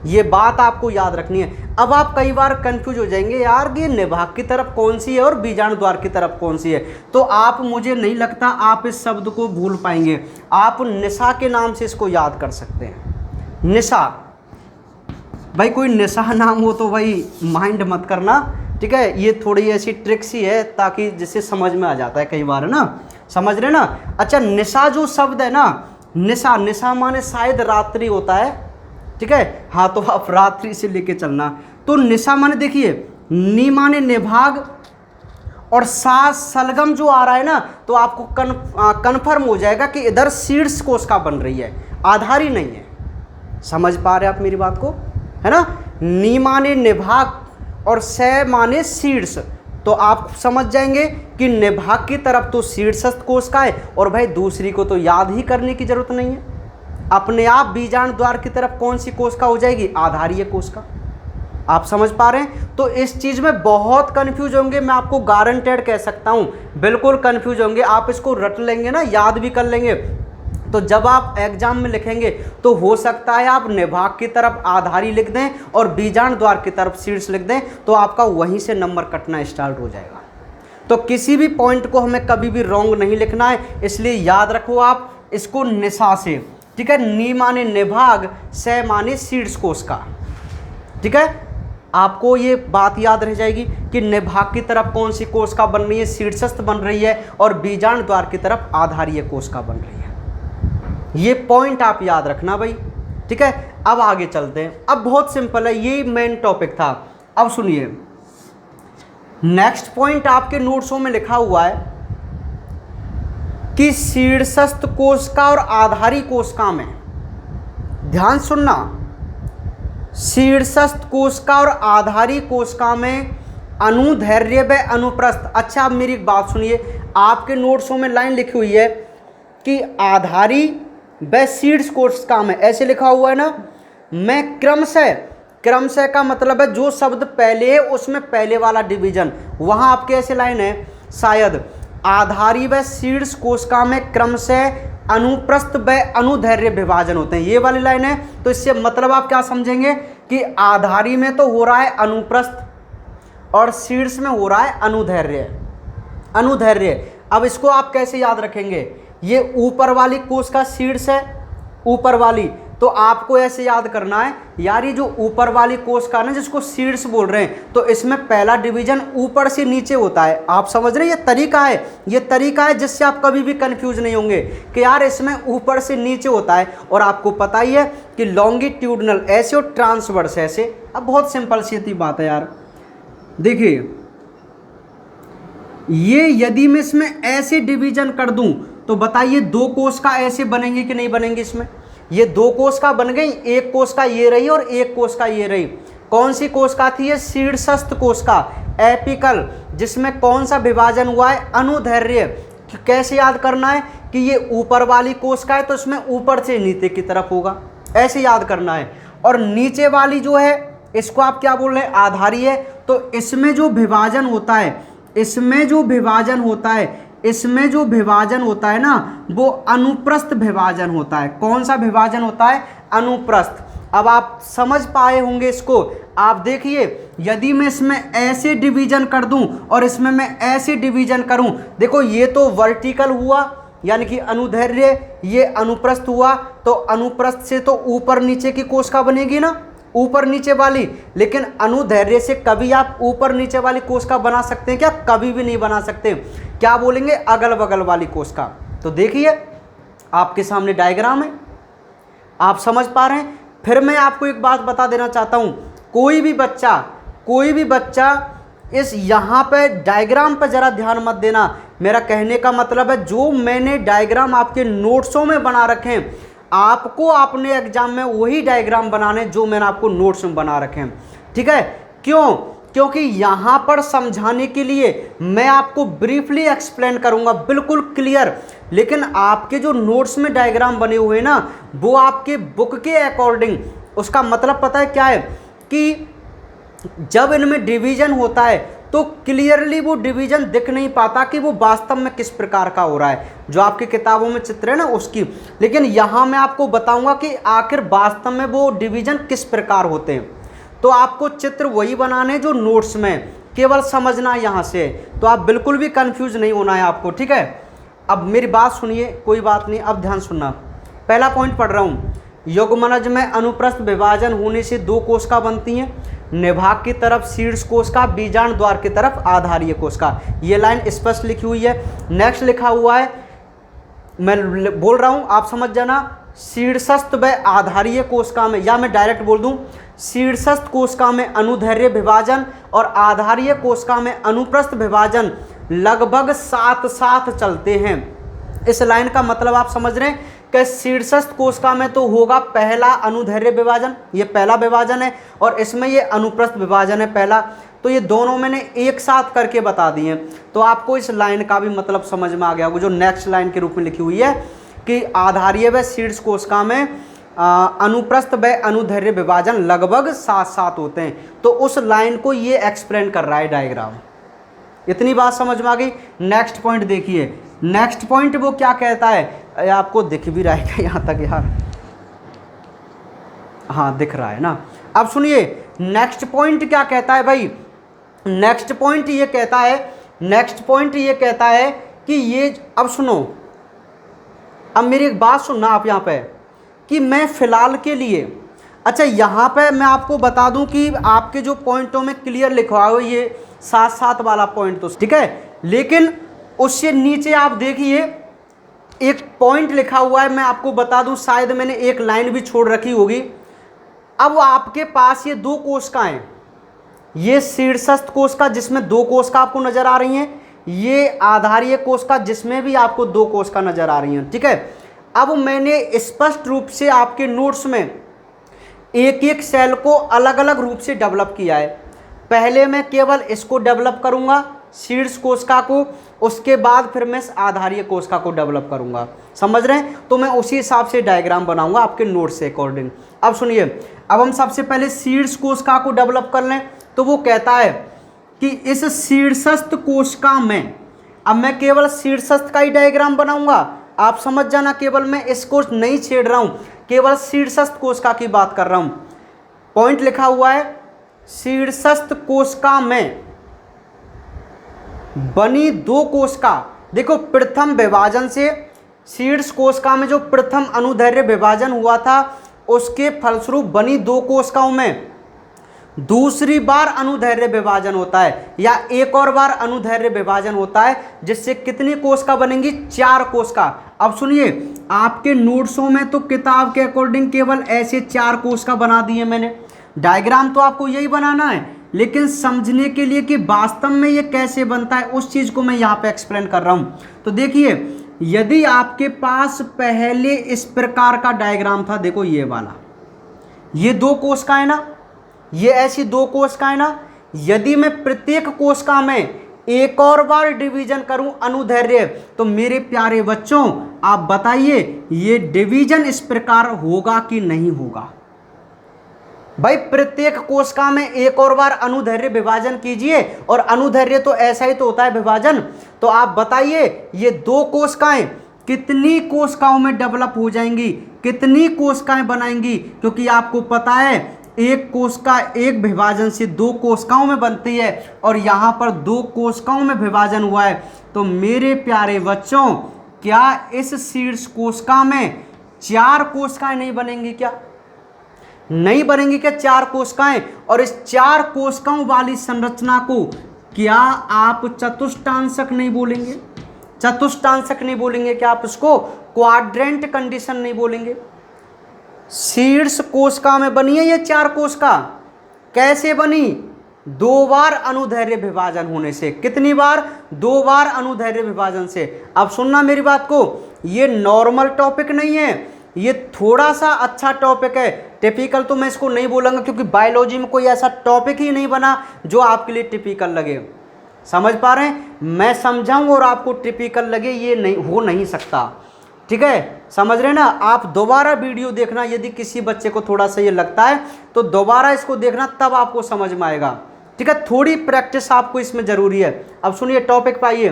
ये बात आपको याद रखनी है। अब आप कई बार कंफ्यूज हो जाएंगे, यार ये निभाग की तरफ कौन सी है और बीजांड द्वार की तरफ कौन सी है। तो आप, मुझे नहीं लगता आप इस शब्द को भूल पाएंगे। आप निशा के नाम से इसको याद कर सकते हैं। निशा, भाई कोई निशा नाम हो तो भाई माइंड मत करना, ठीक है। ये थोड़ी ऐसी ट्रिक्स ही है ताकि जिससे समझ में आ जाता है कई बार, है ना, समझ रहे ना। अच्छा, निशा जो शब्द है ना, निशा, निशा माने शायद रात्रि होता है, ठीक है। हाँ, तो आप रात्रि से लेके चलना। तो निशा माने देखिए, नी माने निभाग और सा सलगम जो आ रहा है ना, तो आपको कन्फर्म हो जाएगा कि इधर शीर्ष कोशिका बन रही है, आधारी नहीं है। समझ पा रहे आप मेरी बात को, है ना। नी माने निभाग और से माने शीर्ष, तो आप समझ जाएंगे कि निभाग की तरफ तो शीर्षस्थ कोशिका है, और भाई दूसरी को तो याद ही करने की जरूरत नहीं है, अपने आप बीजांड द्वार की तरफ कौन सी कोशिका हो जाएगी, आधारीय कोशिका। आप समझ पा रहे हैं। तो इस चीज में बहुत कंफ्यूज होंगे, मैं आपको गारंटेड कह सकता हूं, बिल्कुल कंफ्यूज होंगे। आप इसको रट लेंगे ना, याद भी कर लेंगे, तो जब आप एग्जाम में लिखेंगे तो हो सकता है आप निभाग की तरफ आधारी लिख दें और बीजांड द्वार की तरफ शीर्ष लिख दें, तो आपका वहीं से नंबर कटना स्टार्ट हो जाएगा। तो किसी भी पॉइंट को हमें कभी भी रॉन्ग नहीं लिखना है, इसलिए याद रखो आप इसको निशा से, ठीक है। नी माने निभाग, से माने शीर्ष कोशिका, ठीक है। आपको ये बात याद रह जाएगी कि निभाग की तरफ कौन सी कोशिका बन रही है, शीर्षस्थ बन रही है, और बीजांड द्वार की तरफ आधारीय कोशिका बन रही है। ये पॉइंट आप याद रखना भाई, ठीक है। अब आगे चलते हैं। अब बहुत सिंपल है, ये मेन टॉपिक था। अब सुनिए, नेक्स्ट पॉइंट आपके नोट्सों में लिखा हुआ है कि शीर्षस्थ कोशिका और आधारी कोशिका में, ध्यान सुनना, शीर्षस्थ कोशिका और आधारी कोशिका में अनुदैर्घ्य व अनुप्रस्थ। अच्छा, अब मेरी एक बात सुनिए, आपके नोट्सों में लाइन लिखी हुई है कि आधारी व शीर्ष कोशिका में, ऐसे लिखा हुआ है ना। मैं क्रमशः, क्रमशः का मतलब है जो शब्द पहले है उसमें पहले वाला डिवीजन, वहां आपके ऐसे लाइन है शायद, आधारी व शीर्ष कोशिका में क्रमशः अनुप्रस्थ व अनुदैर्घ्य विभाजन होते हैं, ये वाली लाइन है। तो इससे मतलब आप क्या समझेंगे कि आधारी में तो हो रहा है अनुप्रस्थ और शीर्ष में हो रहा है अनुदैर्घ्य, अनुदैर्घ्य। अब इसको आप कैसे याद रखेंगे, ये ऊपर वाली कोशिका शीर्ष है, ऊपर वाली, तो आपको ऐसे याद करना है यार, ये जो ऊपर वाली कोशिका ना जिसको शीर्ष बोल रहे हैं, तो इसमें पहला डिवीजन ऊपर से नीचे होता है। आप समझ रहे हैं, ये तरीका है, ये तरीका है जिससे आप कभी भी कंफ्यूज नहीं होंगे कि यार इसमें ऊपर से नीचे होता है। और आपको पता ही है कि लॉन्गिट्यूडनल ऐसे और ट्रांसवर्स ऐसे। अब बहुत सिंपल सी बात है यार, देखिए ये यदि मैं इसमें ऐसे डिवीजन कर दूं तो बताइए दो कोशिका ऐसे बनेंगे कि नहीं बनेंगे। इसमें ये दो कोशिका बन गई, एक कोशिका ये रही और एक कोशिका ये रही। कौन सी कोशिका थी ये, शीर्षस्थ कोशिका, एपिकल, जिसमें कौन सा विभाजन हुआ है, अनुदैर्घ्य। कैसे याद करना है कि ये ऊपर वाली कोशिका है तो इसमें ऊपर से नीचे की तरफ होगा, ऐसे याद करना है। और नीचे वाली जो है इसको आप क्या बोल रहे हैं, आधारी है, तो इसमें जो विभाजन होता है, इसमें जो विभाजन होता है, इसमें जो विभाजन होता है ना वो अनुप्रस्थ विभाजन होता है। कौन सा विभाजन होता है, अनुप्रस्थ। अब आप समझ पाए होंगे इसको। आप देखिए यदि मैं इसमें ऐसे डिवीजन कर दूं और इसमें मैं ऐसे डिवीजन करूं, देखो ये तो वर्टिकल हुआ यानी कि अनुदैर्घ्य, ये अनुप्रस्थ हुआ, तो अनुप्रस्थ से तो ऊपर नीचे की कोशिका बनेगी ना, ऊपर नीचे वाली। लेकिन अनुदैर्घ्य से कभी आप ऊपर नीचे वाली कोशिका बना सकते हैं क्या, कभी भी नहीं बना सकते। क्या बोलेंगे, अगल बगल वाली कोशिका। तो देखिए आपके सामने डायग्राम है, आप समझ पा रहे हैं। फिर मैं आपको एक बात बता देना चाहता हूं, कोई भी बच्चा इस यहाँ पे डायग्राम पर जरा ध्यान मत देना। मेरा कहने का मतलब है जो मैंने डायग्राम आपके नोट्सों में बना रखे हैं, आपको अपने एग्जाम में वही डायग्राम बनाने जो मैंने आपको नोट्स में बना रखे हैं, ठीक है। क्यों, क्योंकि यहाँ पर समझाने के लिए मैं आपको ब्रीफली एक्सप्लेन करूँगा, बिल्कुल क्लियर। लेकिन आपके जो नोट्स में डायग्राम बने हुए हैं ना वो आपके बुक के अकॉर्डिंग, उसका मतलब पता है क्या है कि जब इनमें डिवीजन होता है तो क्लियरली वो डिवीजन दिख नहीं पाता कि वो वास्तव में किस प्रकार का हो रहा है, जो आपकी किताबों में चित्र है ना उसकी। लेकिन यहाँ मैं आपको बताऊंगा कि आखिर वास्तव में वो डिवीजन किस प्रकार होते हैं। तो आपको चित्र वही बनाने जो नोट्स में, केवल समझना है यहाँ से, तो आप बिल्कुल भी कंफ्यूज नहीं होना है आपको, ठीक है। अब मेरी बात सुनिए, कोई बात नहीं, अब ध्यान सुनना। पहला पॉइंट पढ़ रहा हूँ, युग्मनज में अनुप्रस्थ विभाजन होने से दो कोशिका बनती हैं, निभाग की तरफ शीर्ष कोशिका, बीजांड द्वार की तरफ आधारीय कोशिका। ये लाइन स्पष्ट लिखी हुई है। नेक्स्ट लिखा हुआ है, मैं बोल रहा हूं आप समझ जाना, शीर्षस्थ व आधारीय कोशिका में, या मैं डायरेक्ट बोल दूं, शीर्षस्थ कोशिका में अनुदैर्घ्य विभाजन और आधारीय कोशिका में अनुप्रस्थ विभाजन लगभग साथ साथ चलते हैं। इस लाइन का मतलब आप समझ रहे हैं कि शीर्षस्थ कोशिका में तो होगा पहला अनुदैर्घ्य विभाजन, ये पहला विभाजन है, और इसमें ये अनुप्रस्थ विभाजन है पहला। तो ये दोनों मैंने एक साथ करके बता दिए। तो आपको इस लाइन का भी मतलब समझ में आ गया होगा, जो नेक्स्ट लाइन के रूप में लिखी हुई है कि आधारीय व शीर्ष कोशिका में अनुप्रस्थ व अनुदैर्ध्य विभाजन लगभग साथ साथ होते हैं। तो उस लाइन को ये एक्सप्लेन कर रहा है डायग्राम। इतनी बात समझ में आ गई। नेक्स्ट पॉइंट देखिए, नेक्स्ट पॉइंट वो क्या कहता है, आपको दिख भी रहा है क्या यहाँ तक यार? हाँ दिख रहा है ना। अब सुनिए नेक्स्ट पॉइंट क्या कहता है भाई। नेक्स्ट पॉइंट ये कहता है, नेक्स्ट पॉइंट ये कहता है कि ये, अब सुनो, अब मेरी एक बात सुनना आप यहाँ पे, कि मैं फिलहाल के लिए, अच्छा यहाँ पे मैं आपको बता दूं कि आपके जो पॉइंटों में क्लियर लिखवा हो ये साथ साथ वाला पॉइंट तो ठीक है, लेकिन उससे नीचे आप देखिए एक पॉइंट लिखा हुआ है, मैं आपको बता दूं, शायद मैंने एक लाइन भी छोड़ रखी होगी। अब आपके पास ये दो कोशिकाएं, ये शीर्षस्थ कोशिका जिसमें दो कोशिका आपको नजर आ रही हैं, ये आधारीय कोशिका जिसमें भी आपको दो कोशिका नजर आ रही हैं, ठीक है। अब मैंने स्पष्ट रूप से आपके नोट्स में एक एक सेल को अलग अलग रूप से डेवलप किया है। पहले मैं केवल इसको डेवलप करूंगा, शीर्ष कोशिका को, उसके बाद फिर मैं आधारीय कोशिका को डेवलप करूंगा, समझ रहे हैं? तो मैं उसी हिसाब से डायग्राम बनाऊंगा आपके नोट्स से अकॉर्डिंग। अब सुनिए, अब हम सबसे पहले शीर्ष कोशिका को डेवलप कर लें। तो वो कहता है कि इस शीर्षस्थ कोशिका में, अब मैं केवल शीर्षस्थ का ही डायग्राम बनाऊंगा, आप समझ जाना, केवल मैं इसको नहीं छेड़ रहा हूं, केवल शीर्षस्थ कोशिका की बात कर रहा हूं। पॉइंट लिखा हुआ है, शीर्षस्थ कोशिका में बनी दो कोशिका, देखो प्रथम विभाजन से शीर्ष कोशिका में जो प्रथम अनुदैर्ध्य विभाजन हुआ था उसके फलस्वरूप बनी दो कोशिकाओं में दूसरी बार अनुदैर्ध्य विभाजन होता है, या एक और बार अनुदैर्ध्य विभाजन होता है, जिससे कितनी कोशिका बनेंगी? 4 कोशिका। अब सुनिए, आपके नोट्सों में तो किताब के अकॉर्डिंग केवल ऐसे 4 कोशिका बना दिए मैंने, डायग्राम तो आपको यही बनाना है, लेकिन समझने के लिए कि वास्तव में ये कैसे बनता है उस चीज को मैं यहाँ पे एक्सप्लेन कर रहा हूँ। तो देखिए, यदि आपके पास पहले इस प्रकार का डायग्राम था, देखो ये वाला, ये दो कोशिकाएं ना, ये ऐसी दो कोशिकाएं ना, यदि मैं प्रत्येक कोशिका में एक और बार डिवीजन करूं अनुदैर्ध्य, तो मेरे प्यारे बच्चों आप बताइए ये डिवीजन इस प्रकार होगा कि नहीं होगा? भाई प्रत्येक कोशिका में एक और बार अनुदैर्ध्य विभाजन कीजिए, और अनुदैर्ध्य तो ऐसा ही तो होता है विभाजन। तो आप बताइए ये दो कोशिकाएं कितनी कोशिकाओं में डेवलप हो जाएंगी, कितनी कोशिकाएं बनाएंगी? क्योंकि आपको पता है एक कोशिका एक विभाजन से दो कोशिकाओं में बनती है, और यहाँ पर दो कोशिकाओं में विभाजन हुआ है। तो मेरे प्यारे बच्चों, क्या इस शीर्ष कोशिका में 4 कोशिकाएं नहीं बनेंगी? क्या नहीं बनेंगी क्या 4 कोशिकाएं? और इस 4 कोशिकाओं वाली संरचना को क्या आप चतुष्टांशक नहीं बोलेंगे? चतुष्टांशक नहीं बोलेंगे क्या आप इसको? क्वाड्रेंट कंडीशन नहीं बोलेंगे? शीर्ष कोशिका में बनी है ये 4 कोशिका, कैसे बनी? 2 बार अनुदैर्ध्य विभाजन होने से। कितनी बार? 2 बार अनुदैर्ध्य विभाजन से। अब सुनना मेरी बात को, ये नॉर्मल टॉपिक नहीं है, ये थोड़ा सा अच्छा टॉपिक है। टिपिकल तो मैं इसको नहीं बोलूँगा, क्योंकि बायोलॉजी में कोई ऐसा टॉपिक ही नहीं बना जो आपके लिए टिपिकल लगे। समझ पा रहे हैं? मैं समझाऊँ और आपको टिपिकल लगे, ये नहीं हो नहीं सकता, ठीक है? समझ रहे ना? आप दोबारा वीडियो देखना, यदि किसी बच्चे को थोड़ा सा ये लगता है तो दोबारा इसको देखना, तब आपको समझ में आएगा, ठीक है? थोड़ी प्रैक्टिस आपको इसमें जरूरी है। अब सुनिए टॉपिक पे आइए।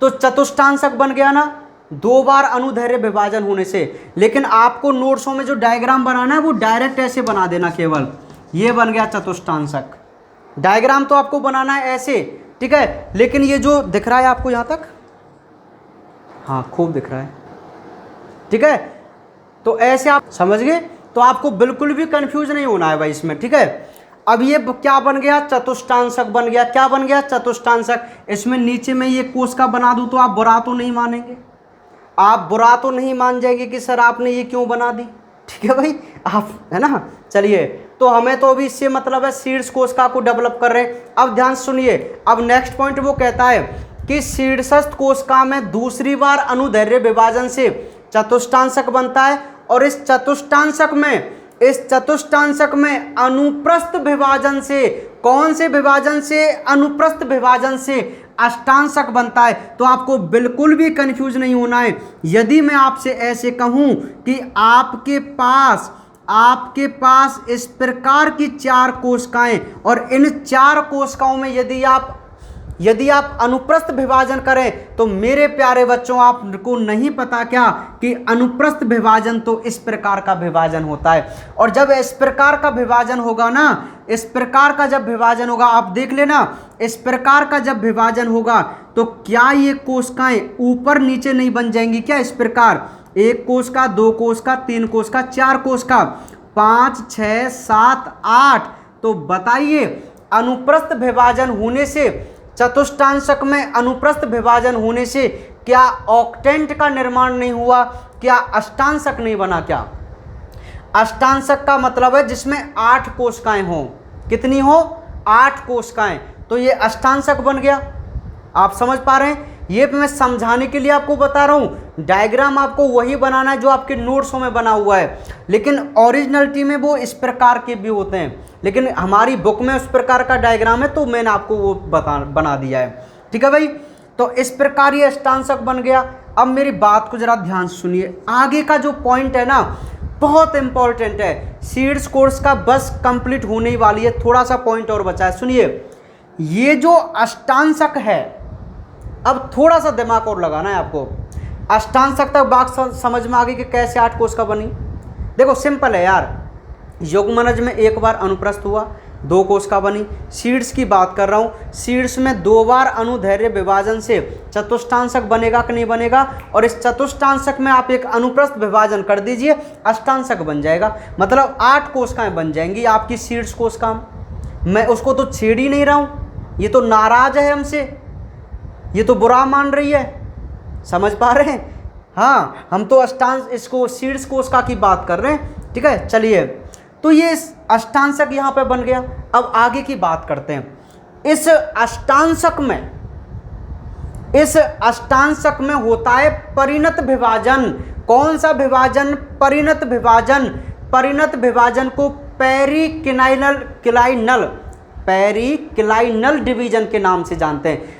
तो चतुष्टांशक बन गया ना 2 बार अनुदैर्ध्य विभाजन होने से, लेकिन आपको नोट्सों में जो डायग्राम बनाना है वो डायरेक्ट ऐसे बना देना, केवल ये बन गया चतुष्टांशक। डायग्राम तो आपको बनाना है ऐसे, ठीक है? लेकिन ये जो दिख रहा है आपको यहाँ तक, हाँ खूब दिख रहा है, ठीक है? तो ऐसे आप समझ गए, तो आपको बिल्कुल भी कंफ्यूज नहीं होना है भाई इसमें, ठीक है? अब ये क्या बन गया? चतुष्टांशक बन गया। क्या बन गया? चतुष्टांशक। इसमें नीचे में ये कोशिका बना दूं तो आप बुरा तो नहीं मानेंगे? आप बुरा तो नहीं मान जाएंगे कि सर आपने ये क्यों बना दी, ठीक है भाई? आप, है ना? चलिए, तो हमें तो अभी इससे मतलब है शीर्ष कोशिका को डेवलप कर रहे हैं। अब ध्यान सुनिए, अब नेक्स्ट पॉइंट वो कहता है कि शीर्षस्थ कोशिका में दूसरी बार अनुदैर्ध्य विभाजन से चतुष्टांशक बनता है, और इस चतुष्टांशक में इस चतुष्टांशक में अनुप्रस्थ विभाजन से, कौन से विभाजन से? अनुप्रस्थ विभाजन से अष्टांशक बनता है। तो आपको बिल्कुल भी कंफ्यूज नहीं होना है। यदि मैं आपसे ऐसे कहूं कि आपके पास इस प्रकार की 4 कोशिकाएं और इन 4 कोशिकाओं में यदि आप अनुप्रस्थ विभाजन करें, तो मेरे प्यारे बच्चों आपको नहीं पता क्या कि अनुप्रस्थ विभाजन तो इस प्रकार का विभाजन होता है। और जब इस प्रकार का विभाजन होगा ना, इस प्रकार का जब विभाजन होगा, आप देख लेना, इस प्रकार का जब विभाजन होगा तो क्या ये कोशिकाएं ऊपर नीचे नहीं बन जाएंगी क्या? इस प्रकार 1 कोशिका, 2 कोशिका, 3 कोशिका, 4 कोशिका, 5, 6, 7, 8। तो बताइए, अनुप्रस्थ विभाजन होने से, चतुष्टांशक में अनुप्रस्थ विभाजन होने से क्या ऑक्टेंट का निर्माण नहीं हुआ? क्या अष्टांशक नहीं बना? क्या अष्टांशक का मतलब है जिसमें 8 कोशिकाएं हों। कितनी हो? 8 कोशिकाएं। तो ये अष्टांशक बन गया। आप समझ पा रहे हैं? ये मैं समझाने के लिए आपको बता रहा हूं। डायग्राम आपको वही बनाना है जो आपके नोट्सों में बना हुआ है, लेकिन ओरिजिनलिटी में वो इस प्रकार के भी होते हैं, लेकिन हमारी बुक में उस प्रकार का डायग्राम है तो मैंने आपको वो बना दिया है। ठीक है भाई? तो इस प्रकार ये अष्टांशक बन गया। अब मेरी बात को जरा ध्यान से सुनिए। आगे का जो पॉइंट है ना, बहुत इंपॉर्टेंट है। सीड्स कोर्स का बस कंप्लीट होने ही वाली है, थोड़ा सा पॉइंट और बचा है। सुनिए, ये जो अष्टांशक है, अब थोड़ा सा दिमाग और लगाना है आपको। अष्टांशक तक बात समझ में आ गई कि कैसे 8 कोशिका बनी? देखो सिंपल है यार। युग्मनज में 1 बार अनुप्रस्थ हुआ, 2 कोशिका बनी। सीड्स की बात कर रहा हूँ, सीड्स में 2 बार अनुदैर्घ्य विभाजन से चतुष्टांशक बनेगा कि नहीं बनेगा? और इस चतुष्टांशक में आप एक अनुप्रस्थ विभाजन कर दीजिए, अष्टांशक बन जाएगा। मतलब 8 कोशिकाएं बन जाएंगी आपकी सीड्स कोशिका। मैं उसको तो छेड़ ही नहीं रहा हूँ, ये तो नाराज है हमसे, ये तो बुरा मान रही है। समझ पा रहे हैं? हाँ, हम तो इसको सीड्स कोशिका की बात कर रहे हैं। ठीक है, चलिए। तो ये अष्टांशक यहाँ पे बन गया। अब आगे की बात करते हैं। इस अष्टांशक में होता है परिणत विभाजन। कौन सा विभाजन? परिणत विभाजन। परिणत विभाजन को पेरिक्लाइनल डिवीजन के नाम से जानते हैं।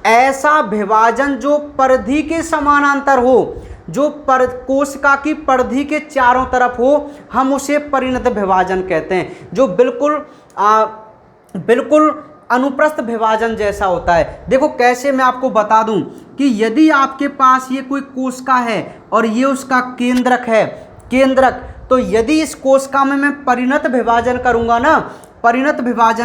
ऐसा विभाजन जो परिधि के समानांतर हो, जो कोशिका की परिधि के चारों तरफ हो, हम उसे परिणत विभाजन कहते हैं। जो बिल्कुल अनुप्रस्थ विभाजन जैसा होता है। देखो कैसे, मैं आपको बता दूं कि यदि आपके पास ये कोई कोशिका है और ये उसका केंद्रक है, तो यदि इस कोशिका में मैं परिणत विभाजन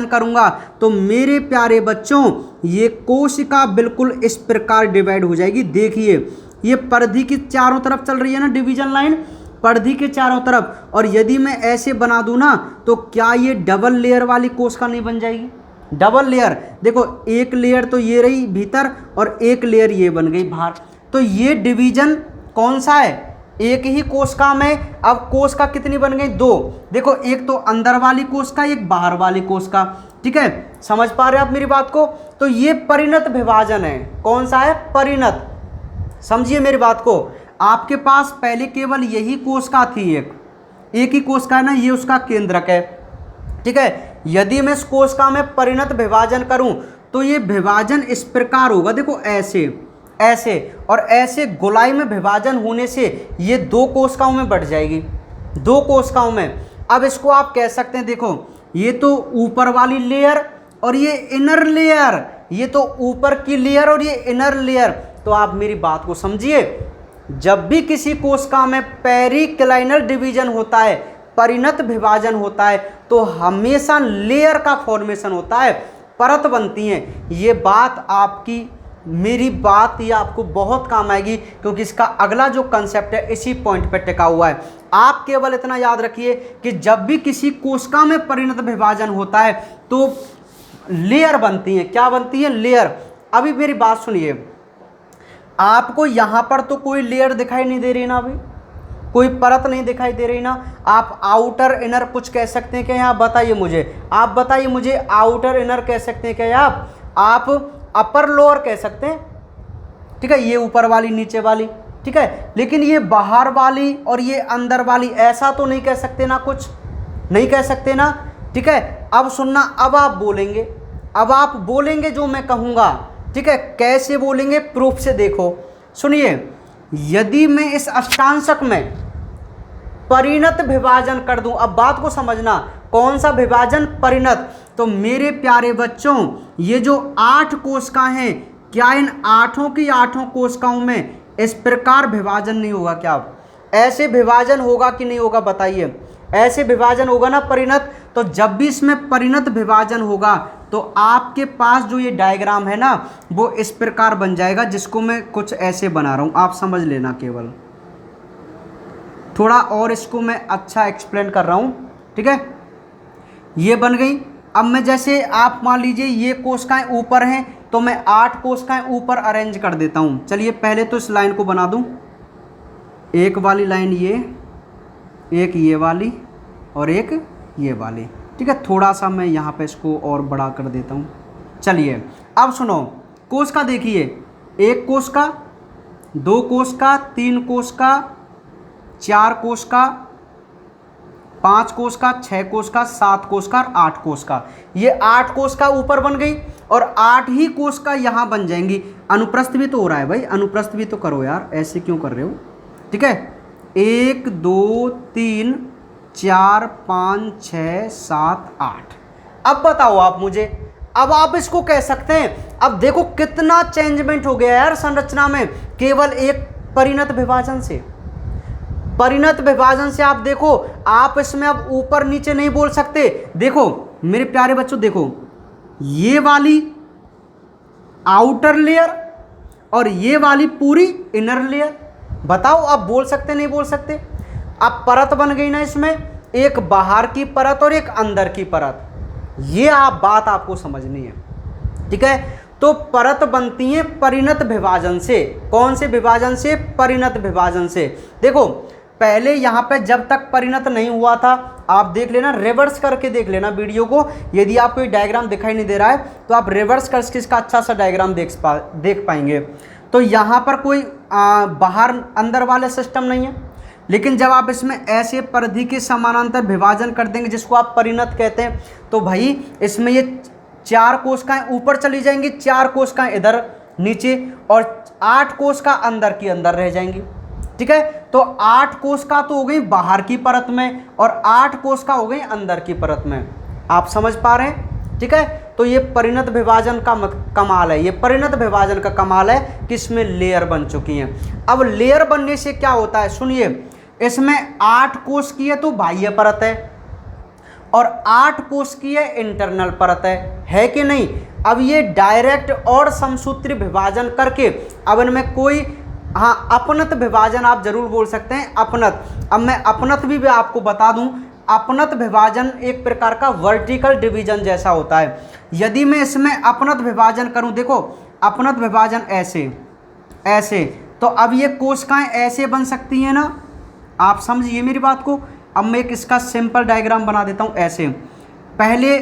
करूंगा तो मेरे प्यारे बच्चों, ये कोशिका बिल्कुल इस प्रकार डिवाइड हो जाएगी। देखिए, ये परिधि की चारों तरफ चल रही है ना डिवीजन लाइन, परिधि के चारों तरफ। और यदि मैं ऐसे बना दूं ना, तो क्या ये डबल लेयर वाली कोशिका नहीं बन जाएगी? Double layer. देखो, एक लेयर तो ये रही भीतर और एक लेयर ये बन गई बाहर। तो ये डिवीजन कौन सा है? एक ही कोशिका में। अब कोशिका कितनी बन गई? 2। देखो, एक तो अंदर वाली कोशिका, एक बाहर वाली कोशिका। ठीक है, समझ पा रहे हैं आप मेरी बात को? तो ये परिणत विभाजन है। कौन सा है? परिणत। समझिए मेरी बात को। आपके पास पहले केवल यही कोशिका थी, एक ही कोशिका है ना, ये उसका केंद्रक है। ठीक है, यदि मैं इस कोशिका में परिणत विभाजन करूं तो ये विभाजन इस प्रकार होगा। देखो, ऐसे और ऐसे गोलाई में विभाजन होने से ये 2 कोशिकाओं में बढ़ जाएगी, 2 कोशिकाओं में। अब इसको आप कह सकते हैं, देखो ये तो ऊपर वाली लेयर और ये इनर लेयर, ये तो ऊपर की लेयर और ये इनर लेयर। तो आप मेरी बात को समझिए, जब भी किसी कोशिका में पेरिक्लाइनल डिवीजन होता है, परिणत विभाजन होता है, तो हमेशा लेयर का फॉर्मेशन होता है, परत बनती है। ये बात आपकी, मेरी बात ये आपको बहुत काम आएगी, क्योंकि इसका अगला जो कंसेप्ट है इसी पॉइंट पे टिका हुआ है। आप केवल इतना याद रखिए कि जब भी किसी कोशिका में परिणत विभाजन होता है तो लेयर बनती है। क्या बनती है? लेयर। अभी मेरी बात सुनिए, आपको यहाँ पर तो कोई लेयर दिखाई नहीं दे रही ना, अभी कोई परत नहीं दिखाई दे रही ना। आप आउटर इनर कुछ कह सकते हैं क्या? यहाँ बताइए मुझे, आप बताइए मुझे, आउटर इनर कह सकते हैं क्या? आप अपर लोअर कह सकते हैं। ठीक है, ये ऊपर वाली नीचे वाली, ठीक है। लेकिन ये बाहर वाली और ये अंदर वाली ऐसा तो नहीं कह सकते ना, कुछ नहीं कह सकते ना, ठीक है। अब सुनना, अब आप बोलेंगे, अब आप बोलेंगे जो मैं कहूँगा, ठीक है। कैसे बोलेंगे, प्रूफ से देखो, सुनिए। यदि मैं इस अष्टांशक में परिणत विभाजन कर दूं, अब बात को समझना, कौन सा विभाजन, परिणत। तो मेरे प्यारे बच्चों, ये जो 8 कोशिकाएं हैं, क्या इन 8 की 8 कोशिकाओं में इस प्रकार विभाजन नहीं होगा? क्या ऐसे विभाजन होगा कि नहीं होगा, बताइए। ऐसे विभाजन होगा ना परिणत। तो जब भी इसमें परिणत विभाजन होगा तो आपके पास जो ये डायग्राम है ना, वो इस प्रकार बन जाएगा, जिसको मैं कुछ ऐसे बना रहा हूं, आप समझ लेना। केवल थोड़ा और इसको मैं अच्छा एक्सप्लेन कर रहा हूं, ठीक है। ये बन गई। अब मैं जैसे, आप मान लीजिए ये कोशिकाएं ऊपर हैं, तो मैं 8 कोशिकाएं ऊपर अरेंज कर देता हूं। चलिए पहले तो इस लाइन को बना दूं, एक वाली लाइन ये, एक ये वाली और एक ये वाली, ठीक है। थोड़ा सा मैं यहाँ पे इसको और बड़ा कर देता हूँ। चलिए अब सुनो, कोशिका देखिए, 1 कोशिका, 2 कोशिका, 3 कोशिका, 4 कोशिका, 5 कोशिका, 6 कोशिका, 7 कोशिका और 8 कोशिका। ये 8 कोशिका ऊपर बन गई और 8 ही कोशिका यहाँ बन जाएंगी। अनुप्रस्थ भी तो हो रहा है भाई, अनुप्रस्थ भी तो करो यार, ऐसे क्यों कर रहे हो, ठीक है। 1 2 3 4 5 6 7 8। अब बताओ आप मुझे, अब आप इसको कह सकते हैं, अब देखो कितना चेंजमेंट हो गया यार संरचना में, केवल एक परिणत विभाजन से। परिणत विभाजन से आप देखो, आप इसमें अब ऊपर नीचे नहीं बोल सकते। देखो मेरे प्यारे बच्चों, देखो ये वाली आउटर लेयर और ये वाली पूरी इनर लेयर, बताओ आप बोल सकते नहीं बोल सकते? अब परत बन गई ना इसमें, एक बाहर की परत और एक अंदर की परत। ये आप बात आपको समझनी है, ठीक है। तो परत बनती है परिणत विभाजन से। कौन से विभाजन से? परिणत विभाजन से। देखो पहले यहाँ पे जब तक परिणत नहीं हुआ था, आप देख लेना, रिवर्स करके देख लेना वीडियो को। यदि आपको ये डायग्राम दिखाई नहीं दे रहा है तो आप रिवर्स करके इसका अच्छा सा डायग्राम देख पाएंगे। तो यहाँ पर कोई बाहर अंदर वाला सिस्टम नहीं है, लेकिन जब आप इसमें ऐसे परिधि के समानांतर विभाजन कर देंगे, जिसको आप परिणत कहते हैं, तो भाई इसमें ये 4 कोशिकाएं ऊपर चली जाएंगी, 4 कोशिकाएं इधर नीचे और 8 कोशिका अंदर की अंदर रह जाएंगी, ठीक है। तो 8 कोशिका तो हो गई बाहर की परत में और 8 कोशिका हो गई अंदर की परत में। आप समझ पा रहे हैं, ठीक है। तो ये परिणत विभाजन का कमाल है, ये परिणत विभाजन का कमाल है कि इसमें लेयर बन चुकी हैं। अब लेयर बनने से क्या होता है, सुनिए, इसमें 8 कोशिकीय तो बाह्य परत है और 8 कोशिकीय इंटरनल परत है कि नहीं। अब ये डायरेक्ट और समसूत्री विभाजन करके, अब इनमें कोई, हाँ, अपनत विभाजन आप जरूर बोल सकते हैं, अपनत। अब मैं अपनत भी आपको बता दूं, अपनत विभाजन एक प्रकार का वर्टिकल डिवीजन जैसा होता है। यदि मैं इसमें अपनत विभाजन करूं, देखो अपनत विभाजन ऐसे ऐसे, तो अब ये कोशिकाएं ऐसे बन सकती हैं ना, आप समझिए मेरी बात को। अब मैं एक इसका सिंपल डायग्राम बना देता हूं ऐसे। पहले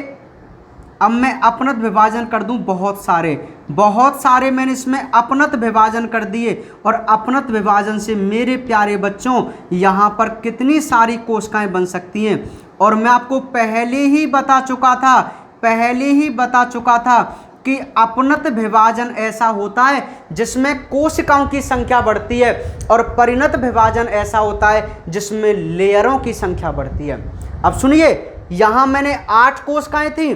अब मैं अपनत विभाजन कर दूं, बहुत सारे मैंने इसमें अपनत विभाजन कर दिए और अपनत विभाजन से मेरे प्यारे बच्चों यहाँ पर कितनी सारी कोशिकाएं बन सकती हैं। और मैं आपको पहले ही बता चुका था कि अपनत विभाजन ऐसा होता है जिसमें कोशिकाओं की संख्या बढ़ती है और परिणत विभाजन ऐसा होता है जिसमें लेयरों की संख्या बढ़ती है। अब सुनिए, यहाँ मैंने 8 कोशिकाएं थी,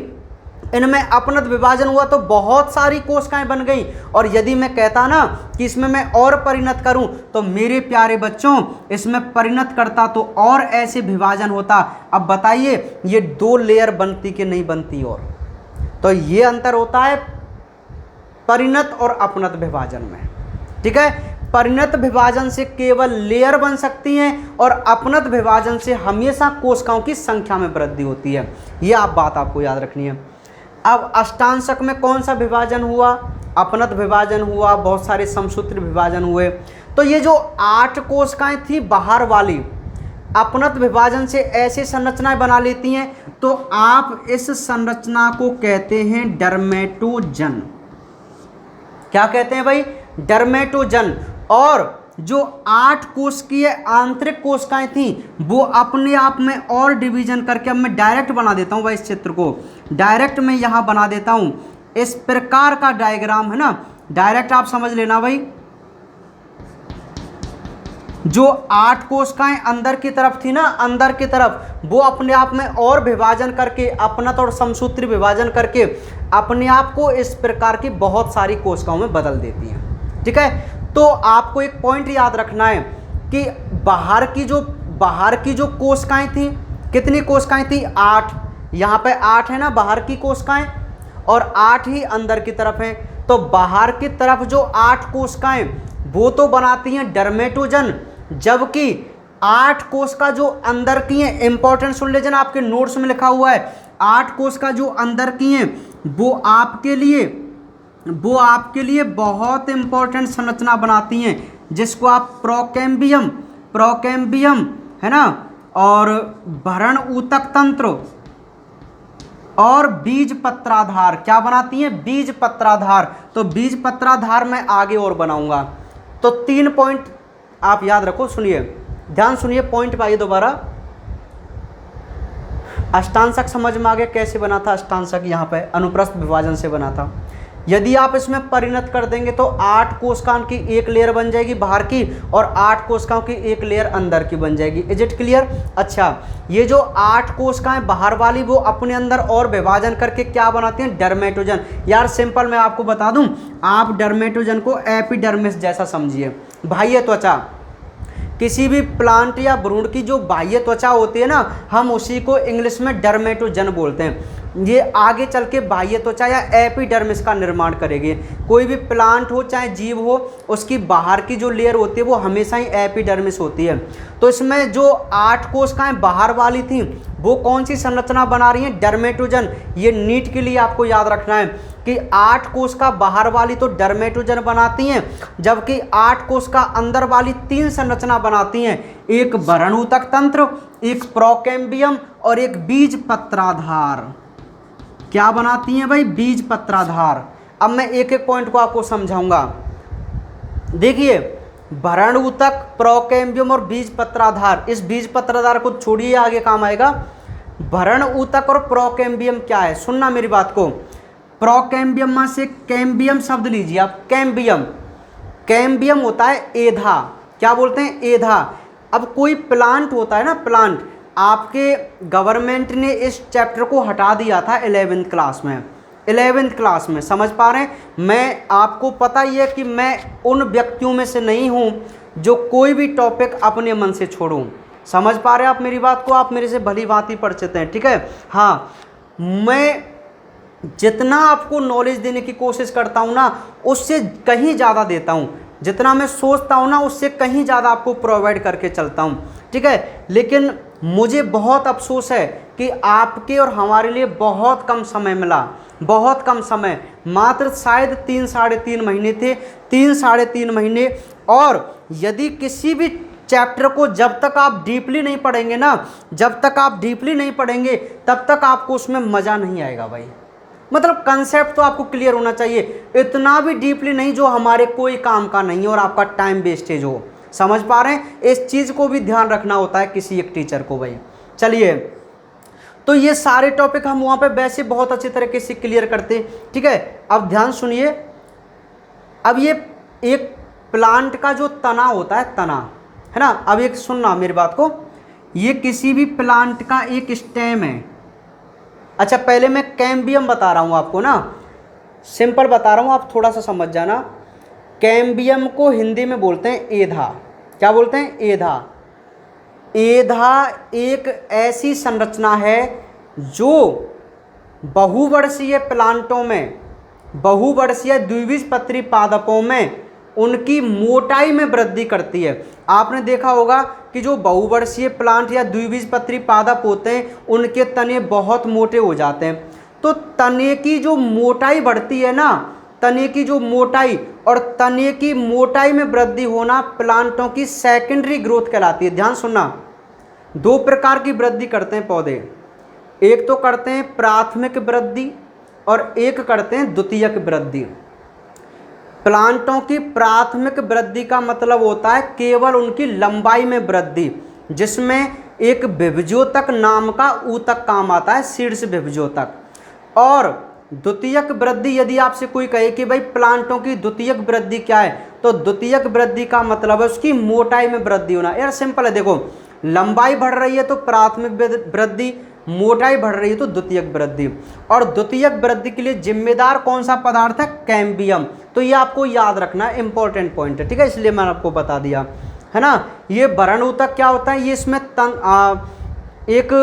इनमें अपनत विभाजन हुआ तो बहुत सारी कोशिकाएं बन गई। और यदि मैं कहता ना कि इसमें मैं और परिणत करूं, तो मेरे प्यारे बच्चों इसमें परिणत करता तो और ऐसे विभाजन होता। अब बताइए ये 2 लेयर बनती कि नहीं बनती? और तो ये अंतर होता है परिणत और अपनत विभाजन में, ठीक है। परिणत विभाजन से केवल लेयर बन सकती हैं और अपनत विभाजन से हमेशा कोशिकाओं की संख्या में वृद्धि होती है। ये बात आपको याद रखनी है। अब अष्टांशक में कौन सा विभाजन हुआ? अपनत विभाजन हुआ, बहुत सारे समसूत्र विभाजन हुए। तो ये जो 8 कोशिकाएं थी बाहर वाली, अपनत विभाजन से ऐसी संरचनाएं बना लेती हैं, तो आप इस संरचना को कहते हैं डर्मेटोजन। क्या कहते हैं भाई? डर्मेटोजन। और जो 8 कोशिकीय आंतरिक कोशिकाएं थी वो अपने आप में और डिवीजन करके, अब मैं डायरेक्ट बना देता हूँ भाई, इस चित्र को डायरेक्ट मैं यहाँ बना देता हूँ। इस प्रकार का डायग्राम है ना, डायरेक्ट आप समझ लेना भाई। जो 8 कोशिकाएं अंदर की तरफ थी ना, अंदर की तरफ, वो अपने आप में और विभाजन करके, अपनत और समसूत्री विभाजन करके अपने आप को इस प्रकार की बहुत सारी कोशिकाओं में बदल देती हैं। ठीक है, तो आपको एक पॉइंट याद रखना है कि बाहर की जो कोशिकाएं थी, कितनी कोशिकाएं थी? 8। यहाँ पे 8 है ना बाहर की कोशिकाएं, और 8 ही अंदर की तरफ हैं। तो बाहर की तरफ जो 8 कोशिकाएं वो तो बनाती हैं डर्मेटोजन, जबकि 8 कोशिका जो अंदर की हैं, इंपॉर्टेंट सुन लीजिए ना, आपके नोट्स में लिखा हुआ है, 8 कोशिका जो अंदर की हैं वो आपके लिए बहुत इंपॉर्टेंट संरचना बनाती हैं, जिसको आप प्रोकैम्बियम है ना, और भरण ऊतक तंत्र और बीज पत्राधार क्या बनाती हैं? बीज पत्राधार। तो बीज पत्राधार मैं आगे और बनाऊंगा। तो 3 पॉइंट आप याद रखो, सुनिए, ध्यान सुनिए, पॉइंट पाइए दोबारा। अष्टांशक समझ में आ गया कैसे बना था? अष्टांशक यहाँ पे अनुप्रस्थ विभाजन से बना था। यदि आप इसमें परिणत कर देंगे तो 8 कोशिकाओं की एक लेयर बन जाएगी बाहर की, और 8 कोशिकाओं की एक लेयर अंदर की बन जाएगी। Is it clear? अच्छा, ये जो 8 कोशिकाएं बाहर वाली वो अपने अंदर और विभाजन करके क्या बनाती हैं? डर्मेटोजन। यार सिंपल मैं आपको बता दूं, आप डर्मेटोजन को एपिडर्मिस जैसा समझिए, बाह्य त्वचा। किसी भी प्लांट या भ्रूण की जो बाह्य त्वचा होती है ना, हम उसी को इंग्लिश में डर्मेटोजन बोलते हैं। ये आगे चल के बाह्य त्वचा या एपिडर्मिस का निर्माण करेगी। कोई भी प्लांट हो चाहे जीव हो, उसकी बाहर की जो लेयर होती है वो हमेशा ही एपिडर्मिस होती है। तो इसमें जो 8 कोशिकाएं बाहर वाली थी वो कौन सी संरचना बना रही हैं? डर्मेटोजन। ये नीट के लिए आपको याद रखना है कि 8 कोशिका बाहर वाली तो डर्मेटोजन बनाती हैं, जबकि 8 कोशिका अंदर वाली 3 संरचना बनाती हैं, एक भरण ऊतक तंत्र, एक प्रोकैम्बियम और एक बीज पत्राधार। क्या बनाती हैं भाई? बीज पत्राधार। अब मैं एक एक पॉइंट को आपको समझाऊंगा। देखिए, भरण ऊतक, प्रोकैम्बियम और बीज पत्राधार, इस बीज पत्राधार को छोड़िए, आगे काम आएगा। भरण ऊतक और प्रोकैम्बियम क्या है? सुनना मेरी बात को। प्रोकैम्बियम में से कैम्बियम शब्द लीजिए आप, कैम्बियम होता है एधा। क्या बोलते हैं? एधा। अब कोई प्लांट होता है ना, प्लांट, आपके गवर्नमेंट ने इस चैप्टर को हटा दिया था 11वीं क्लास में। 11वीं क्लास में, समझ पा रहे हैं? मैं, आपको पता ही है कि मैं उन व्यक्तियों में से नहीं हूं जो कोई भी टॉपिक अपने मन से छोड़ूं। समझ पा रहे हैं आप मेरी बात को? आप मेरे से भली भांति परिचित हैं, ठीक है? हाँ, मैं जितना आपको नॉलेज देने की कोशिश करता हूं ना, उससे कहीं ज़्यादा देता हूं। जितना मैं सोचता हूं ना, उससे कहीं ज़्यादा आपको प्रोवाइड करके चलता हूं, ठीक है? लेकिन मुझे बहुत अफसोस है कि आपके और हमारे लिए बहुत कम समय मिला, बहुत कम समय, मात्र शायद 3 साढ़े 3 महीने थे, 3 साढ़े 3 महीने। और यदि किसी भी चैप्टर को जब तक आप डीपली नहीं पढ़ेंगे ना, जब तक आप डीपली नहीं पढ़ेंगे तब तक आपको उसमें मज़ा नहीं आएगा भाई। मतलब कंसेप्ट तो आपको क्लियर होना चाहिए, इतना भी डीपली नहीं जो हमारे कोई काम का नहीं और आपका टाइम वेस्टेज हो। समझ पा रहे हैं? इस चीज़ को भी ध्यान रखना होता है किसी एक टीचर को भाई। चलिए, तो ये सारे टॉपिक हम वहाँ पे वैसे बहुत अच्छी तरीके से क्लियर करते हैं, ठीक है? अब ध्यान सुनिए। अब ये एक प्लांट का जो तना होता है, तना है ना, अब एक सुनना मेरी बात को, ये किसी भी प्लांट का एक स्टेम है। अच्छा, पहले मैं कैम्बियम बता रहा हूँ आपको ना, सिंपल बता रहा हूँ, आप थोड़ा सा समझ जाना। कैम्बियम को हिंदी में बोलते हैं एधा। क्या बोलते हैं? एधा। एधा एक ऐसी संरचना है जो बहुवर्षीय प्लांटों में, बहुवर्षीय द्विबीजपत्री पादपों में उनकी मोटाई में वृद्धि करती है। आपने देखा होगा कि जो बहुवर्षीय प्लांट या द्विबीजपत्री पादप होते हैं उनके तने बहुत मोटे हो जाते हैं। तो तने की जो मोटाई बढ़ती है ना, तने की जो मोटाई, और तने की मोटाई में वृद्धि होना प्लांटों की सेकेंडरी ग्रोथ कहलाती है। ध्यान सुनना, 2 प्रकार की वृद्धि करते हैं पौधे, एक तो करते हैं प्राथमिक वृद्धि और एक करते हैं द्वितीयक वृद्धि। प्लांटों की प्राथमिक वृद्धि का मतलब होता है केवल उनकी लंबाई में वृद्धि, जिसमें एक विभज्योतक नाम का ऊतक काम आता है, शीर्ष विभज्योतक। और द्वितीयक वृद्धि, यदि आपसे कोई कहे कि भाई प्लांटों की द्वितीयक वृद्धि क्या है, तो द्वितीयक वृद्धि का मतलब है उसकी मोटाई में वृद्धि होना। यार सिंपल है, देखो लंबाई बढ़ रही है तो प्राथमिक वृद्धि, मोटाई बढ़ रही है तो द्वितीयक वृद्धि। और द्वितीयक वृद्धि के लिए जिम्मेदार कौन सा पदार्थ है? कैम्बियम। तो ये आपको याद रखना है, इंपॉर्टेंट पॉइंट है, ठीक है, इसलिए मैंने आपको बता दिया है ना। ये भरण ऊतक क्या होता है? ये इसमें एक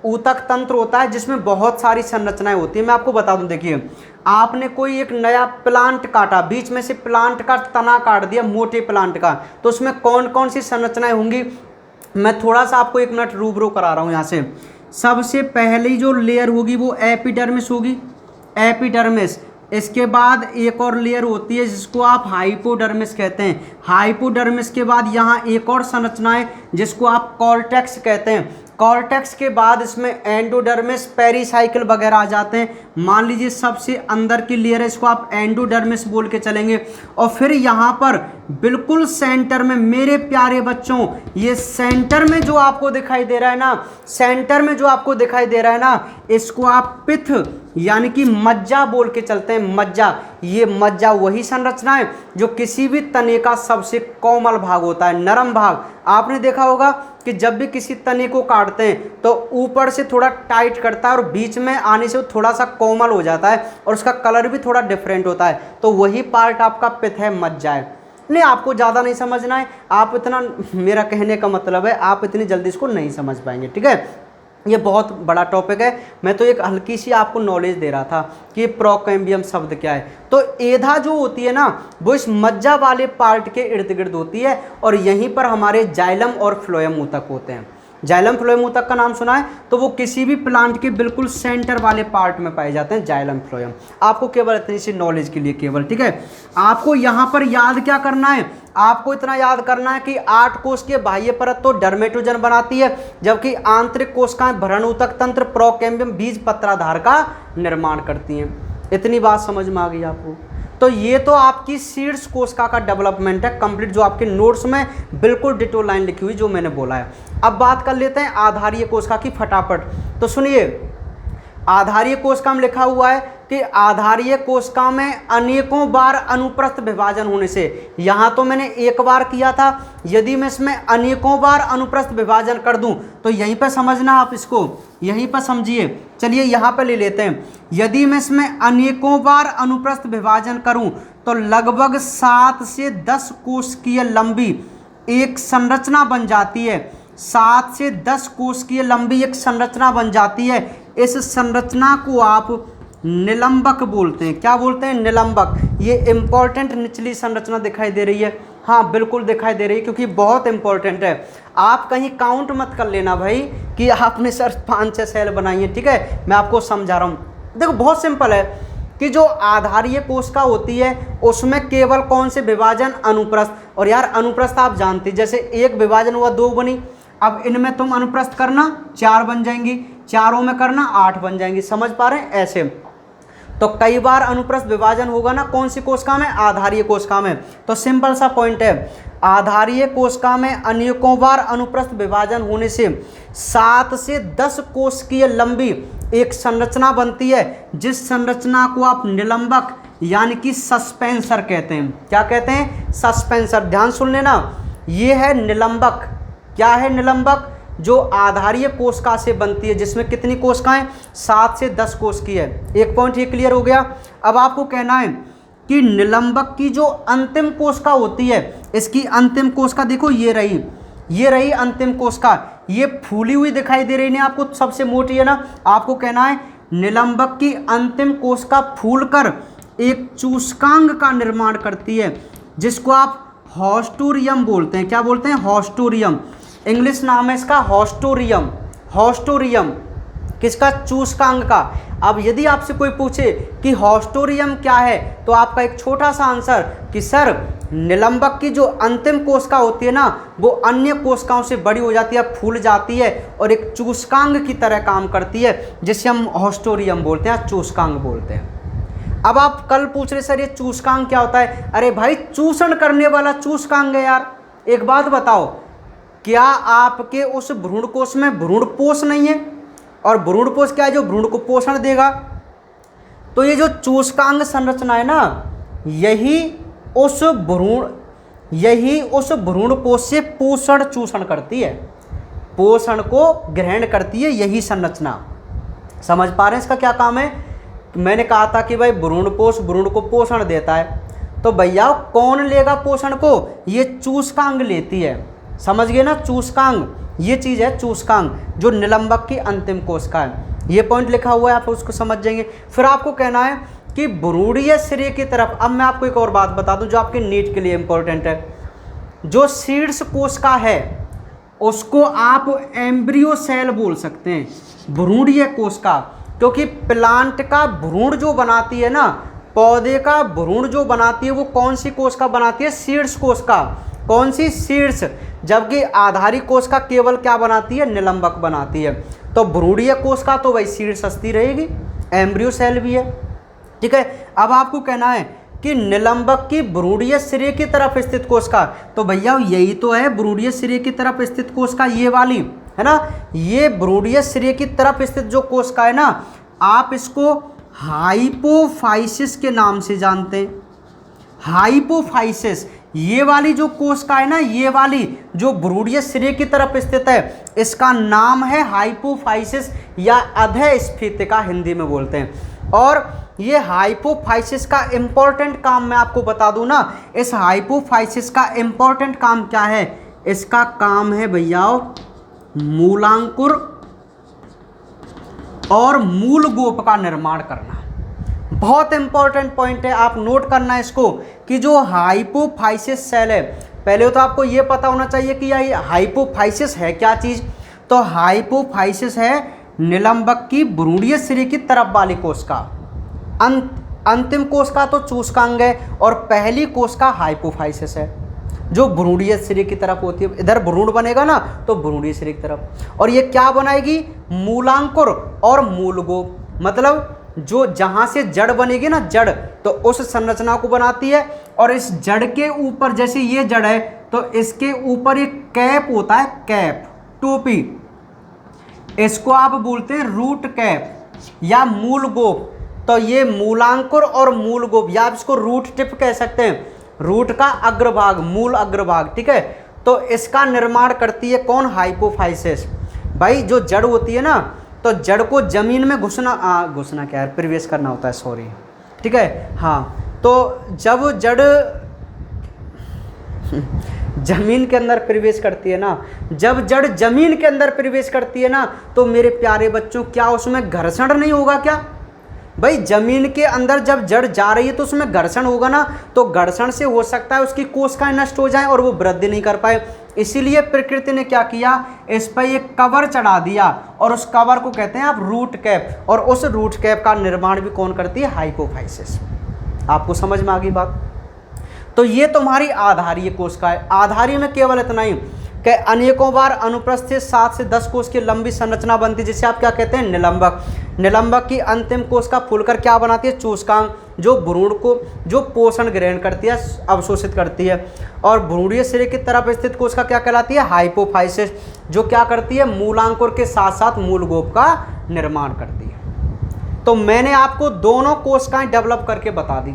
ऊतक तंत्र होता है जिसमें बहुत सारी संरचनाएं होती है। मैं आपको बता दूं, देखिए आपने कोई एक नया प्लांट काटा, बीच में से प्लांट का तना काट दिया, मोटे प्लांट का, तो उसमें कौन कौन सी संरचनाएं होंगी, मैं थोड़ा सा आपको एक मिनट रूबरू करा रहा हूं। यहाँ से सबसे पहली जो लेयर होगी वो एपिडर्मिस होगी, एपिडर्मिस। इसके बाद एक और लेयर होती है जिसको आप हाइपोडर्मिस कहते हैं। हाइपोडर्मिस के बाद यहाँ एक और संरचना है जिसको आप कॉर्टेक्स कहते हैं। कॉर्टेक्स के बाद इसमें एंडोडर्मिस, पेरीसाइकिल वगैरह आ जाते हैं। मान लीजिए सबसे अंदर की लेयर है, इसको आप एंडोडर्मिस बोल के चलेंगे। और फिर यहाँ पर बिल्कुल सेंटर में मेरे प्यारे बच्चों, ये सेंटर में जो आपको दिखाई दे रहा है ना, सेंटर में जो आपको दिखाई दे रहा है ना, इसको आप पिथ यानी कि मज्जा बोल के चलते हैं। मज्जा, ये मज्जा वही संरचना है जो किसी भी तने का सबसे कोमल भाग होता है, नरम भाग। आपने देखा होगा कि जब भी किसी तने को काटते हैं तो ऊपर से थोड़ा टाइट करता है और बीच में आने से वो थोड़ा सा कोमल हो जाता है और उसका कलर भी थोड़ा डिफरेंट होता है, तो वही पार्ट आपका पिथ है, मज्जा है। नहीं, आपको ज़्यादा नहीं समझना है, आप इतना, मेरा कहने का मतलब है आप इतनी जल्दी इसको नहीं समझ पाएंगे, ठीक है। ये बहुत बड़ा टॉपिक है, मैं तो एक हल्की सी आपको नॉलेज दे रहा था कि प्रोकैम्बियम शब्द क्या है। तो एधा जो होती है ना, वो इस मज्जा वाले पार्ट के इर्द गिर्द होती है और यहीं पर हमारे जाइलम और फ्लोएम ऊतक होते हैं। जाइलम फ्लोएम ऊतक का नाम सुना है, तो वो किसी भी प्लांट के बिल्कुल सेंटर वाले पार्ट में पाए जाते हैं, जाइलम फ्लोएम। आपको केवल इतनी सी नॉलेज के लिए केवल, ठीक है। आपको यहाँ पर याद क्या करना है? आपको इतना याद करना है कि 8 कोशिकीय बाह्य परत तो डर्मेटोजन बनाती है, जबकि आंतरिक कोशिकाएं भरण ऊतक तंत्र प्रोकैम्बियम बीज पत्राधार का निर्माण करती हैं। इतनी बात समझ में आ गई आपको? तो ये तो आपकी शीर्ष कोशिका का डेवलपमेंट है कंप्लीट, जो आपके नोट्स में बिल्कुल डिटो लाइन लिखी हुई जो मैंने बोला है। अब बात कर लेते हैं आधारीय कोशिका की फटाफट। तो सुनिए, आधारीय कोशिका में लिखा हुआ है कि आधारीय कोशिका में अनेकों बार अनुप्रस्थ विभाजन होने से, यहाँ तो मैंने एक बार किया था, यदि मैं इसमें अनेकों बार अनुप्रस्थ विभाजन कर दूं तो यहीं पर समझना, आप इसको यहीं पर समझिए। चलिए यहाँ पर ले लेते हैं, यदि मैं इसमें अनेकों बार अनुप्रस्थ विभाजन करूं तो लगभग 7 से 10 कोशिकीय लंबी एक संरचना बन जाती है। 7 से 10 कोशिकीय लंबी एक संरचना बन जाती है। इस संरचना को आप निलंबक बोलते हैं। क्या बोलते हैं? निलंबक। ये इंपॉर्टेंट निचली संरचना दिखाई दे रही है, हाँ बिल्कुल दिखाई दे रही है, क्योंकि बहुत इंपॉर्टेंट है। आप कहीं काउंट मत कर लेना भाई कि आपने सर 5-6 सेल बनाई है, ठीक है, मैं आपको समझा रहा हूँ। देखो बहुत सिंपल है कि जो आधारीय कोशिका होती है उसमें केवल कौन से विभाजन? अनुप्रस्थ। और यार अनुप्रस्थ आप जानते, जैसे एक विभाजन हुआ 2 बनी, अब इनमें तुम अनुप्रस्थ करना 4 बन जाएंगी, चारों में करना 8 बन जाएंगी। समझ पा रहे हैं? ऐसे तो कई बार अनुप्रस्थ विभाजन होगा ना, कौन सी कोशिका में? आधारीय कोशिका में। तो सिंपल सा पॉइंट है, आधारीय कोशिका में अनेकों बार अनुप्रस्थ विभाजन होने से 7 से 10 कोशिकीय लंबी एक संरचना बनती है, जिस संरचना को आप निलंबक यानी कि सस्पेंसर कहते हैं। क्या कहते हैं? सस्पेंसर। ध्यान सुन लेना, ये है निलंबक। क्या है निलंबक? जो आधारीय कोशिका से बनती है, जिसमें कितनी कोशिकाएं? 7 से 10 कोशिकीय है। एक पॉइंट ये क्लियर हो गया। अब आपको कहना है कि निलंबक की जो अंतिम कोशिका होती है, इसकी अंतिम कोशिका देखो, ये रही अंतिम कोशिका, ये फूली हुई दिखाई दे रही है आपको, सबसे मोटी है ना। आपको कहना है निलंबक की अंतिम कोशिका फूलकर एक चूसकांग का निर्माण करती है, जिसको आप हॉस्टोरियम बोलते हैं। क्या बोलते हैं? हॉस्टोरियम। इंग्लिश नाम है इसका हॉस्टोरियम। हॉस्टोरियम किसका? चूसकांग का। अब यदि आपसे कोई पूछे कि हॉस्टोरियम क्या है, तो आपका एक छोटा सा आंसर कि सर निलंबक की जो अंतिम कोशिका होती है ना, वो अन्य कोशिकाओं से बड़ी हो जाती है, फूल जाती है और एक चूसकांग की तरह काम करती है, जिसे हम हॉस्टोरियम बोलते हैं, चूसकांग बोलते हैं। अब आप कल पूछ रहे सर ये चूसकांग क्या होता है, अरे भाई चूषण करने वाला चूसकांग है यार। एक बात बताओ, क्या आपके उस भ्रूणकोश में भ्रूणपोष नहीं है? और भ्रूणपोष क्या है जो भ्रूण को पोषण देगा? तो ये जो चूसकांग संरचना है ना, यही उस भ्रूणपोष से पोषण चूषण करती है, पोषण को ग्रहण करती है यही संरचना। समझ पा रहे हैं इसका क्या काम है? मैंने कहा था कि भाई भ्रूणपोष भ्रूण को पोषण देता है, तो भैया कौन लेगा पोषण को? ये चूसकांग लेती है। समझ गए ना? चूसकांग ये चीज़ है, चूसकांग जो निलंबक की अंतिम कोशिका है। ये पॉइंट लिखा हुआ है, आप उसको समझ जाएंगे। फिर आपको कहना है कि भ्रूणीय सिरे की तरफ, अब मैं आपको एक और बात बता दूं जो आपके नीट के लिए इंपॉर्टेंट है। जो शीर्ष कोशिका है उसको आप एम्ब्रियो सेल बोल सकते हैं, भ्रूणीय कोशिका, क्योंकि प्लांट का भ्रूण जो बनाती है ना, पौधे का भ्रूण जो बनाती है वो कौन सी कोशिका बनाती है? शीर्ष कोशिका। कौन सी? शीर्ष। जबकि आधारी कोशिका केवल क्या बनाती है? निलंबक बनाती है। तो भ्रूणीय कोशिका तो वही शीर्षस्थी रहेगी, एम्ब्रियो सेल भी है। ठीक है, अब आपको कहना है कि निलंबक की भ्रूणीय सिरे की तरफ स्थित कोशिका, तो भैया यही तो है भ्रूणीय सिरे की तरफ स्थित कोशिका, ये वाली है ना। ये भ्रूणीय सिरे की तरफ स्थित जो कोशिका है ना, आप इसको हाइपोफाइसिस के नाम से जानते हैं। हाइपोफाइसिस, ये वाली जो कोशिका है ना, ये वाली जो भ्रूणीय सिरे की तरफ स्थित है, इसका नाम है हाइपोफाइसिस या अधःस्फीतिका हिंदी में बोलते हैं। और ये हाइपोफाइसिस का इंपॉर्टेंट काम मैं आपको बता दूं ना, इस हाइपोफाइसिस का इंपॉर्टेंट काम क्या है? इसका काम है भैया मूलांकुर और मूल गोप का निर्माण करना। बहुत इंपॉर्टेंट पॉइंट है, आप नोट करना है इसको कि जो हाइपोफाइसिस सेल है, पहले तो आपको यह पता होना चाहिए कि ये हाइपोफाइसिस है क्या चीज। तो हाइपोफाइसिस है निलंबक की भ्रूणीय सिरे की तरफ वाली कोशिका। अंतिम कोशिका तो चूसकांग है और पहली कोशिका हाइपोफाइसिस है जो भ्रूणीय सिरे की तरफ होती है। इधर भ्रूण बनेगा ना तो भ्रूणीय सिरे की तरफ, और ये क्या बनाएगी? मूलांकुर और मूलगोप, मतलब जो जहां से जड़ बनेगी ना, जड़, तो उस संरचना को बनाती है। और इस जड़ के ऊपर, जैसे ये जड़ है तो इसके ऊपर एक कैप होता है, कैप, टोपी, इसको आप बोलते हैं रूट कैप या मूल गोप। तो ये मूलांकुर और मूल गोप, या आप इसको रूट टिप कह सकते हैं, रूट का अग्रभाग, मूल अग्रभाग। ठीक है, तो इसका निर्माण करती है कौन? हाइपोफाइसिस। भाई जो जड़ होती है ना, तो जड़ को जमीन में घुसना क्या है, प्रवेश करना होता है, सॉरी। ठीक है, हाँ, तो जब जड़ जमीन के अंदर प्रवेश करती है ना, जब जड़ जमीन के अंदर प्रवेश करती है ना, तो मेरे प्यारे बच्चों क्या उसमें घर्षण नहीं होगा क्या? भाई जमीन के अंदर जब जड़ जा रही है तो उसमें घर्षण होगा ना, तो घर्षण से हो सकता है उसकी कोशिकाएं नष्ट हो जाएं और वो वृद्धि नहीं कर पाए। इसीलिए प्रकृति ने क्या किया, इस पर एक कवर चढ़ा दिया, और उस कवर को कहते हैं आप रूट कैप, और उस रूट कैप का निर्माण भी कौन करती है? हाइपोफाइसिस। आपको समझ में आ गई बात? तो ये तुम्हारी आधारीय कोशिका है। आधारीय में केवल इतना ही कि अनेकों बार अनुप्रस्थित 7 से 10 कोश की लंबी संरचना बनती है, जिसे आप क्या कहते हैं? निलंबक। निलंबक की अंतिम कोशिका फूलकर क्या बनाती है? चूसकांग, जो भ्रूण को जो पोषण ग्रहण करती है, अवशोषित करती है। और भ्रूणीय सिरे की तरफ स्थित कोशिका क्या कहलाती है? हाइपोफाइसिस, जो क्या करती है? मूलांकुर के साथ साथ मूलगोप का निर्माण करती है। तो मैंने आपको दोनों कोशिकाएं डेवलप करके बता दी।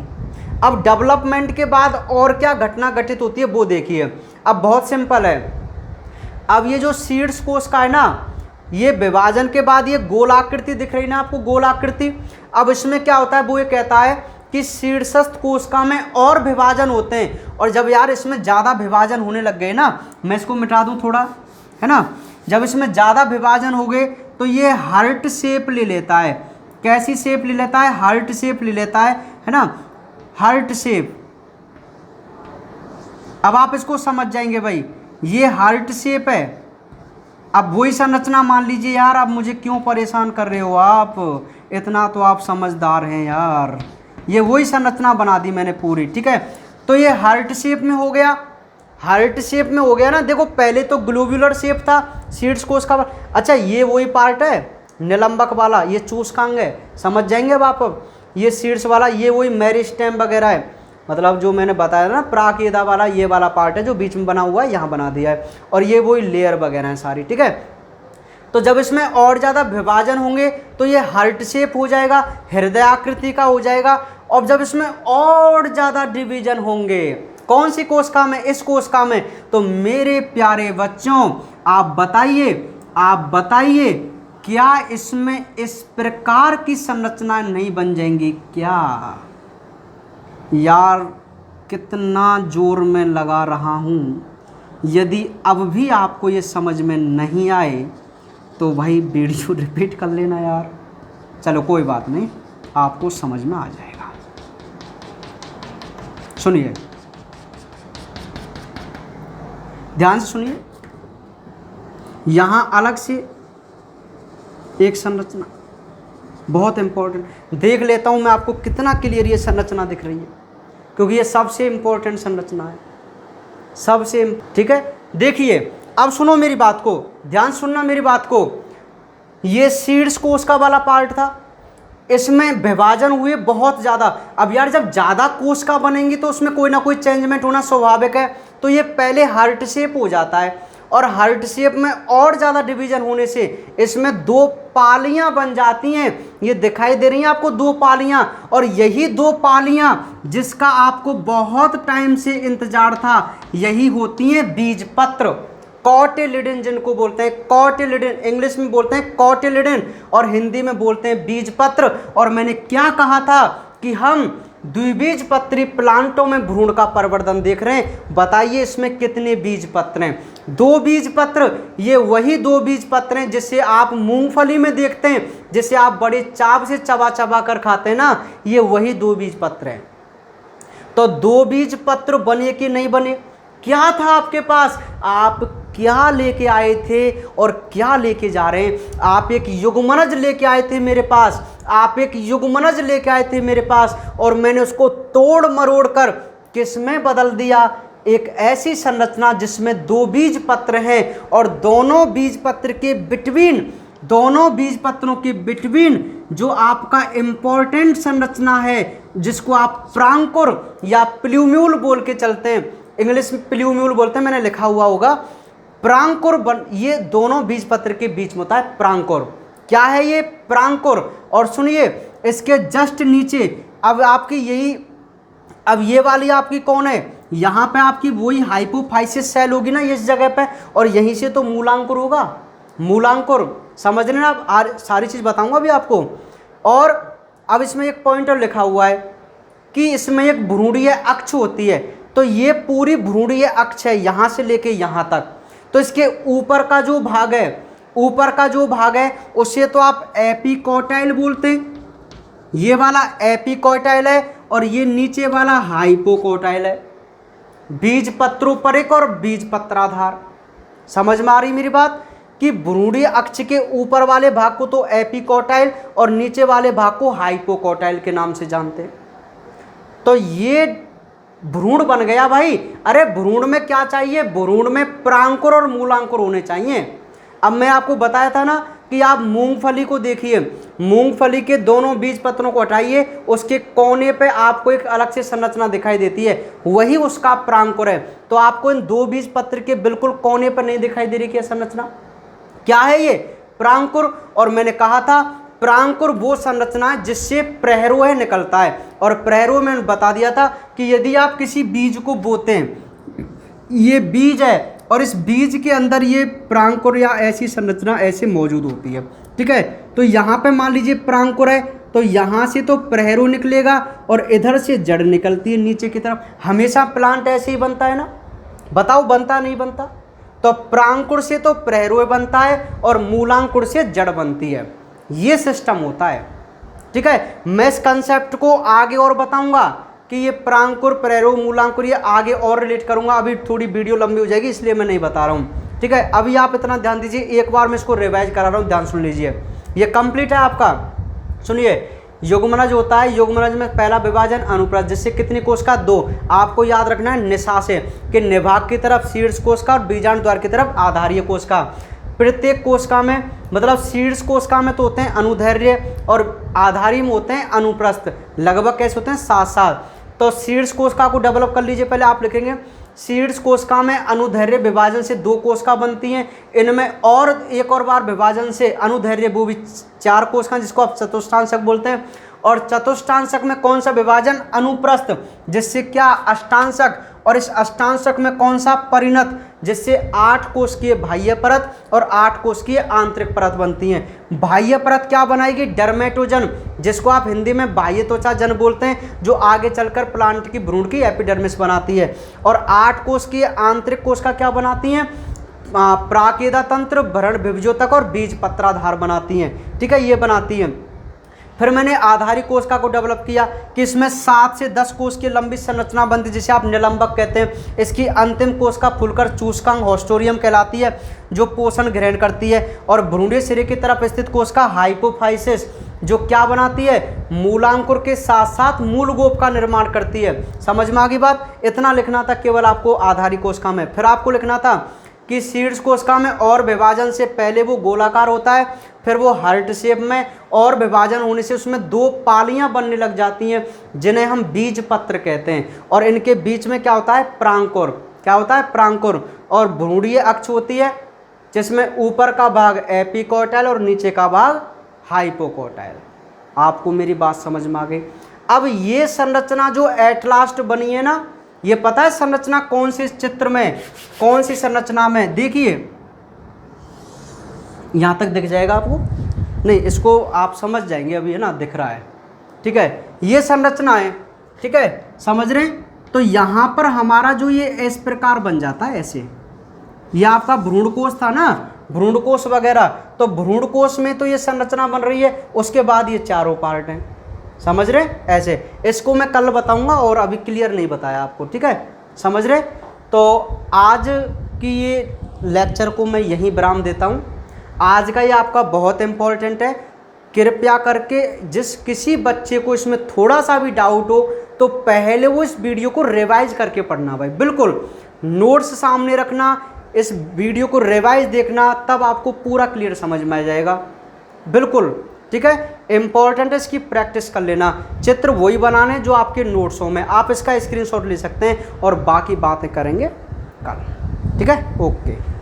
अब डेवलपमेंट के बाद और क्या घटना घटित होती है वो देखिए। अब बहुत सिंपल है। अब ये जो शीर्ष कोशिका है ना, ये विभाजन के बाद ये गोलाकृति दिख रही ना आपको, गोलाकृति। अब इसमें क्या होता है, वो ये कहता है कि शीर्षस्थ कोशिका में और विभाजन होते हैं, और जब यार इसमें ज़्यादा विभाजन होने लग गए ना, मैं इसको मिटा दूं थोड़ा, है ना, जब इसमें ज़्यादा विभाजन हो गए तो ये हार्ट शेप ले लेता है। कैसी शेप ले लेता है? हार्ट शेप ले लेता है ना, हार्ट शेप। अब आप इसको समझ जाएंगे भाई, ये हार्ट शेप है। अब वही संरचना मान लीजिए यार, अब मुझे क्यों परेशान कर रहे हो आप, इतना तो आप समझदार हैं यार। ये वही संरचना बना दी मैंने पूरी, ठीक है। तो ये हार्ट शेप में हो गया, हार्ट शेप में हो गया ना। देखो पहले तो ग्लोब्यूलर शेप था शीर्ष कोश का। अच्छा ये वही पार्ट है निलंबक वाला, ये चूसकांग है, समझ जाएंगे अब आप। ये सीड्स वाला ये वही मेरिस्टेम वगैरह है, मतलब जो मैंने बताया ना प्राकेदा वाला, ये वाला पार्ट है जो बीच में बना हुआ है, यहाँ बना दिया है, और ये वही लेयर वगैरह है सारी, ठीक है। तो जब इसमें और ज़्यादा विभाजन होंगे तो ये हार्ट शेप हो जाएगा, हृदयाकृति का हो जाएगा। और जब इसमें और ज़्यादा डिवीजन होंगे, कौन सी कोशिका में, इस कोशिका में, तो मेरे प्यारे बच्चों आप बताइए क्या इसमें इस प्रकार की संरचना नहीं बन जाएंगी क्या? यार कितना जोर में लगा रहा हूँ, यदि अब भी आपको ये समझ में नहीं आए तो भाई वीडियो रिपीट कर लेना यार। चलो कोई बात नहीं, आपको समझ में आ जाएगा। सुनिए, ध्यान से सुनिए, यहाँ अलग से एक संरचना बहुत इंपॉर्टेंट, देख लेता हूँ मैं आपको कितना क्लियर ये संरचना दिख रही है, क्योंकि ये सबसे इंपॉर्टेंट संरचना है, सबसे, ठीक है। देखिए अब सुनो मेरी बात को, ध्यान सुनना मेरी बात को। ये सीड्स कोशिका वाला पार्ट था, इसमें विभाजन हुए बहुत ज़्यादा। अब यार जब ज़्यादा कोशिका बनेंगी तो उसमें कोई ना कोई चेंजमेंट होना स्वाभाविक है। तो ये पहले हार्ट शेप हो जाता है, और हार्ट शेप में और ज़्यादा डिवीजन होने से इसमें दो पालियाँ बन जाती हैं। ये दिखाई दे रही हैं आपको दो पालियाँ, और यही दो पालियाँ जिसका आपको बहुत टाइम से इंतजार था, यही होती हैं बीजपत्र, कॉटिलिडन जिनको बोलते हैं, कॉटिलिडन इंग्लिश में बोलते हैं कॉटिलिडन, और हिंदी में बोलते हैं बीजपत्र। और मैंने क्या कहा था कि हम द्विबीजपत्री प्लांटों में भ्रूण का प्रवर्धन देख रहे हैं। बताइए इसमें कितने बीजपत्र हैं? 2 बीजपत्र। ये वही 2 बीजपत्र हैं जिसे आप मूंगफली में देखते हैं, जिसे आप बड़े चाव से चबा चबा कर खाते हैं ना, ये वही 2 बीजपत्र हैं। तो 2 बीजपत्र बने कि नहीं बने? क्या था आपके पास? आप क्या लेके आए थे और क्या लेके जा रहे हैं? आप एक युग्मनज लेके आए थे मेरे पास, आप एक युग्मनज लेके आए थे मेरे पास, और मैंने उसको तोड़ मरोड़ कर किस में बदल दिया? एक ऐसी संरचना जिसमें 2 बीजपत्र हैं, और दोनों बीजपत्र के बिटवीन, दोनों बीजपत्रों के बिटवीन जो आपका इंपॉर्टेंट संरचना है, जिसको आप प्रांकुर या प्ल्यूम्यूल बोल के चलते हैं, इंग्लिश में प्ल्यूम्यूल बोलते हैं, मैंने लिखा हुआ होगा प्रांकुर ये दोनों बीजपत्र के बीच में होता है प्रांकुर। क्या है ये? प्रांकुर। और सुनिए इसके जस्ट नीचे अब आपकी यही, अब ये वाली आपकी कौन है? यहाँ पे आपकी वही हाइपोफाइसिस सेल होगी ना इस जगह पे, और यहीं से तो मूलांकुर होगा, मूलांकुर। समझ रहे ना आप? सारी चीज़ बताऊंगा अभी आपको। और अब इसमें एक पॉइंटर लिखा हुआ है कि इसमें एक भ्रूणीय अक्ष होती है, तो ये पूरी भ्रूणीय अक्ष है यहाँ से लेके यहाँ तक। तो इसके ऊपर का जो भाग है, ऊपर का जो भाग है उसे तो आप एपिकोटाइल बोलते हैं, ये वाला एपिकोटाइल है, और ये नीचे वाला हाइपोकोटाइल है। बीजपत्रोपरिक और बीजपत्राधार। समझ में आ रही मेरी बात? कि भ्रूणीय अक्ष के ऊपर वाले भाग को तो एपिकोटाइल और नीचे वाले भाग को हाइपोकोटाइल के नाम से जानते हैं। तो ये भ्रूण बन गया भाई। अरे भ्रूण में क्या चाहिए? भ्रूण में प्रांकुर और मूलांकुर होने चाहिए। अब मैं आपको बताया था ना कि आप मूंगफली को देखिए, मूंगफली के दोनों बीज पत्रों को हटाइए, उसके कोने पे आपको एक अलग से संरचना दिखाई देती है, वही उसका प्रांकुर है। तो आपको इन 2 बीज पत्र के बिल्कुल कोने पर नहीं दिखाई दे रही क्या संरचना? क्या है ये? प्रांकुर। और मैंने कहा था प्रांकुर वो संरचना है जिससे प्रहरोह निकलता है, और प्रहरोह मैंने बता दिया था कि यदि आप किसी बीज को बोते हैं, ये बीज है और इस बीज के अंदर ये प्रांकुर या ऐसी संरचना ऐसे मौजूद होती है, ठीक है। तो यहाँ पे मान लीजिए प्रांकुर है, तो यहाँ से तो प्रहरोह निकलेगा और इधर से जड़ निकलती है नीचे की तरफ। हमेशा प्लांट ऐसे ही बनता है ना? बताओ बनता नहीं बनता? तो प्रांकुर से तो प्रहरोह बनता है और मूलांकुर से जड़ बनती है, ये सिस्टम होता है, ठीक है। मैं इस कंसेप्ट को आगे और बताऊंगा कि ये प्रांकुर, प्रहरोह, मूलांकुर, ये आगे और रिलेट करूंगा। अभी थोड़ी वीडियो लंबी हो जाएगी इसलिए मैं नहीं बता रहा हूँ, ठीक है। अभी आप इतना ध्यान दीजिए, एक बार मैं इसको रिवाइज करा रहा हूँ, ध्यान सुन लीजिए। ये कंप्लीट है आपका। सुनिए, युग्मनज होता है, युग्मनज में पहला विभाजन अनुप्रस्थ, जिससे कितनी कोशिका? 2। आपको याद रखना है निशा से कि निभाग की तरफ शीर्ष कोशिका और बीजांड द्वार की तरफ आधारीय कोशिका। प्रत्येक कोशिका में, मतलब शीर्ष कोशिका में तो होते हैं अनुदैर्ध्य और आधारी में होते हैं अनुप्रस्थ, लगभग कैसे होते हैं, साथ साथ। तो शीर्ष कोशिका को डेवलप कर लीजिए। पहले आप लिखेंगे शीर्ष कोशिका में अनुदैर्ध्य विभाजन से 2 कोशिका बनती हैं, इनमें और एक और बार विभाजन से अनुदैर्ध्य वो भी 4 कोशिका, जिसको आप चतुष्टांशक बोलते हैं। और चतुष्टांशक में कौन सा विभाजन, अनुप्रस्थ, जिससे क्या, अष्टांशक। और इस अष्टांशक में कौन सा, परिणत, जिससे 8 कोशिकीय बाह्य परत और 8 कोशिकीय आंतरिक परत बनती हैं। बाह्य परत क्या बनाएगी, डर्मेटोजन, जिसको आप हिंदी में बाह्य त्वचा जन बोलते हैं, जो आगे चलकर प्लांट की भ्रूण की एपिडर्मिस बनाती है। और 8 कोशिकीय आंतरिक कोशिका क्या बनाती हैं, प्राकेदा तंत्र, भरण विभजोतक और बीज पत्राधार बनाती हैं। ठीक है, ये बनाती हैं। फिर मैंने आधारी कोशिका को डेवलप किया कि इसमें 7 से 10 कोश की लंबी संरचना बनती है, जिसे आप निलंबक कहते हैं। इसकी अंतिम कोशिका फुलकर चूसकांग होस्टोरियम कहलाती है, जो पोषण ग्रहण करती है। और भ्रूणीय सिरे की तरफ स्थित कोशिका हाइपोफाइसिस, जो क्या बनाती है, मूलांकुर के साथ साथ मूल गोप का निर्माण करती है। समझ में आ गई बात। इतना लिखना था केवल आपको आधारी कोशिका में। फिर आपको लिखना था कि शीर्ष कोशिका में और विभाजन से पहले वो गोलाकार होता है, फिर वो हार्ट शेप में, और विभाजन होने से उसमें 2 पालियां बनने लग जाती हैं, जिन्हें हम बीज पत्र कहते हैं। और इनके बीच में क्या होता है, प्रांकुर। क्या होता है, प्रांकुर। और भ्रूणीय अक्ष होती है, जिसमें ऊपर का भाग एपिकोटाइल और नीचे का भाग हाइपोकोटाइल। आपको मेरी बात समझ में आ गई। अब ये संरचना जो एट लास्ट बनी है ना, ये पता है संरचना कौन सी चित्र में, कौन सी संरचना में, देखिए यहाँ तक दिख जाएगा आपको, नहीं इसको आप समझ जाएंगे, अभी है ना दिख रहा है। ठीक है, ये संरचना है। ठीक है, समझ रहे हैं। तो यहाँ पर हमारा जो ये इस प्रकार बन जाता है, ऐसे। ये आपका भ्रूणकोश था ना, भ्रूणकोश वगैरह, तो भ्रूणकोश में तो ये संरचना बन रही है, उसके बाद ये चारों पार्ट हैं। समझ रहे, ऐसे। इसको मैं कल बताऊंगा और अभी क्लियर नहीं बताया आपको। ठीक है, समझ रहे। तो आज की ये लेक्चर को मैं यहीं विराम देता हूँ। आज का ये आपका बहुत इम्पोर्टेंट है। कृपया करके जिस किसी बच्चे को इसमें थोड़ा सा भी डाउट हो, तो पहले वो इस वीडियो को रिवाइज करके पढ़ना भाई, बिल्कुल। नोट्स सामने रखना, इस वीडियो को रिवाइज देखना, तब आपको पूरा क्लियर समझ में आ जाएगा, बिल्कुल। ठीक है, इंपॉर्टेंट है, इसकी प्रैक्टिस कर लेना। चित्र वही बनाने जो आपके नोट्सों में, आप इसका स्क्रीनशॉट ले सकते हैं और बाकी बातें करेंगे कल। ठीक है, ओके।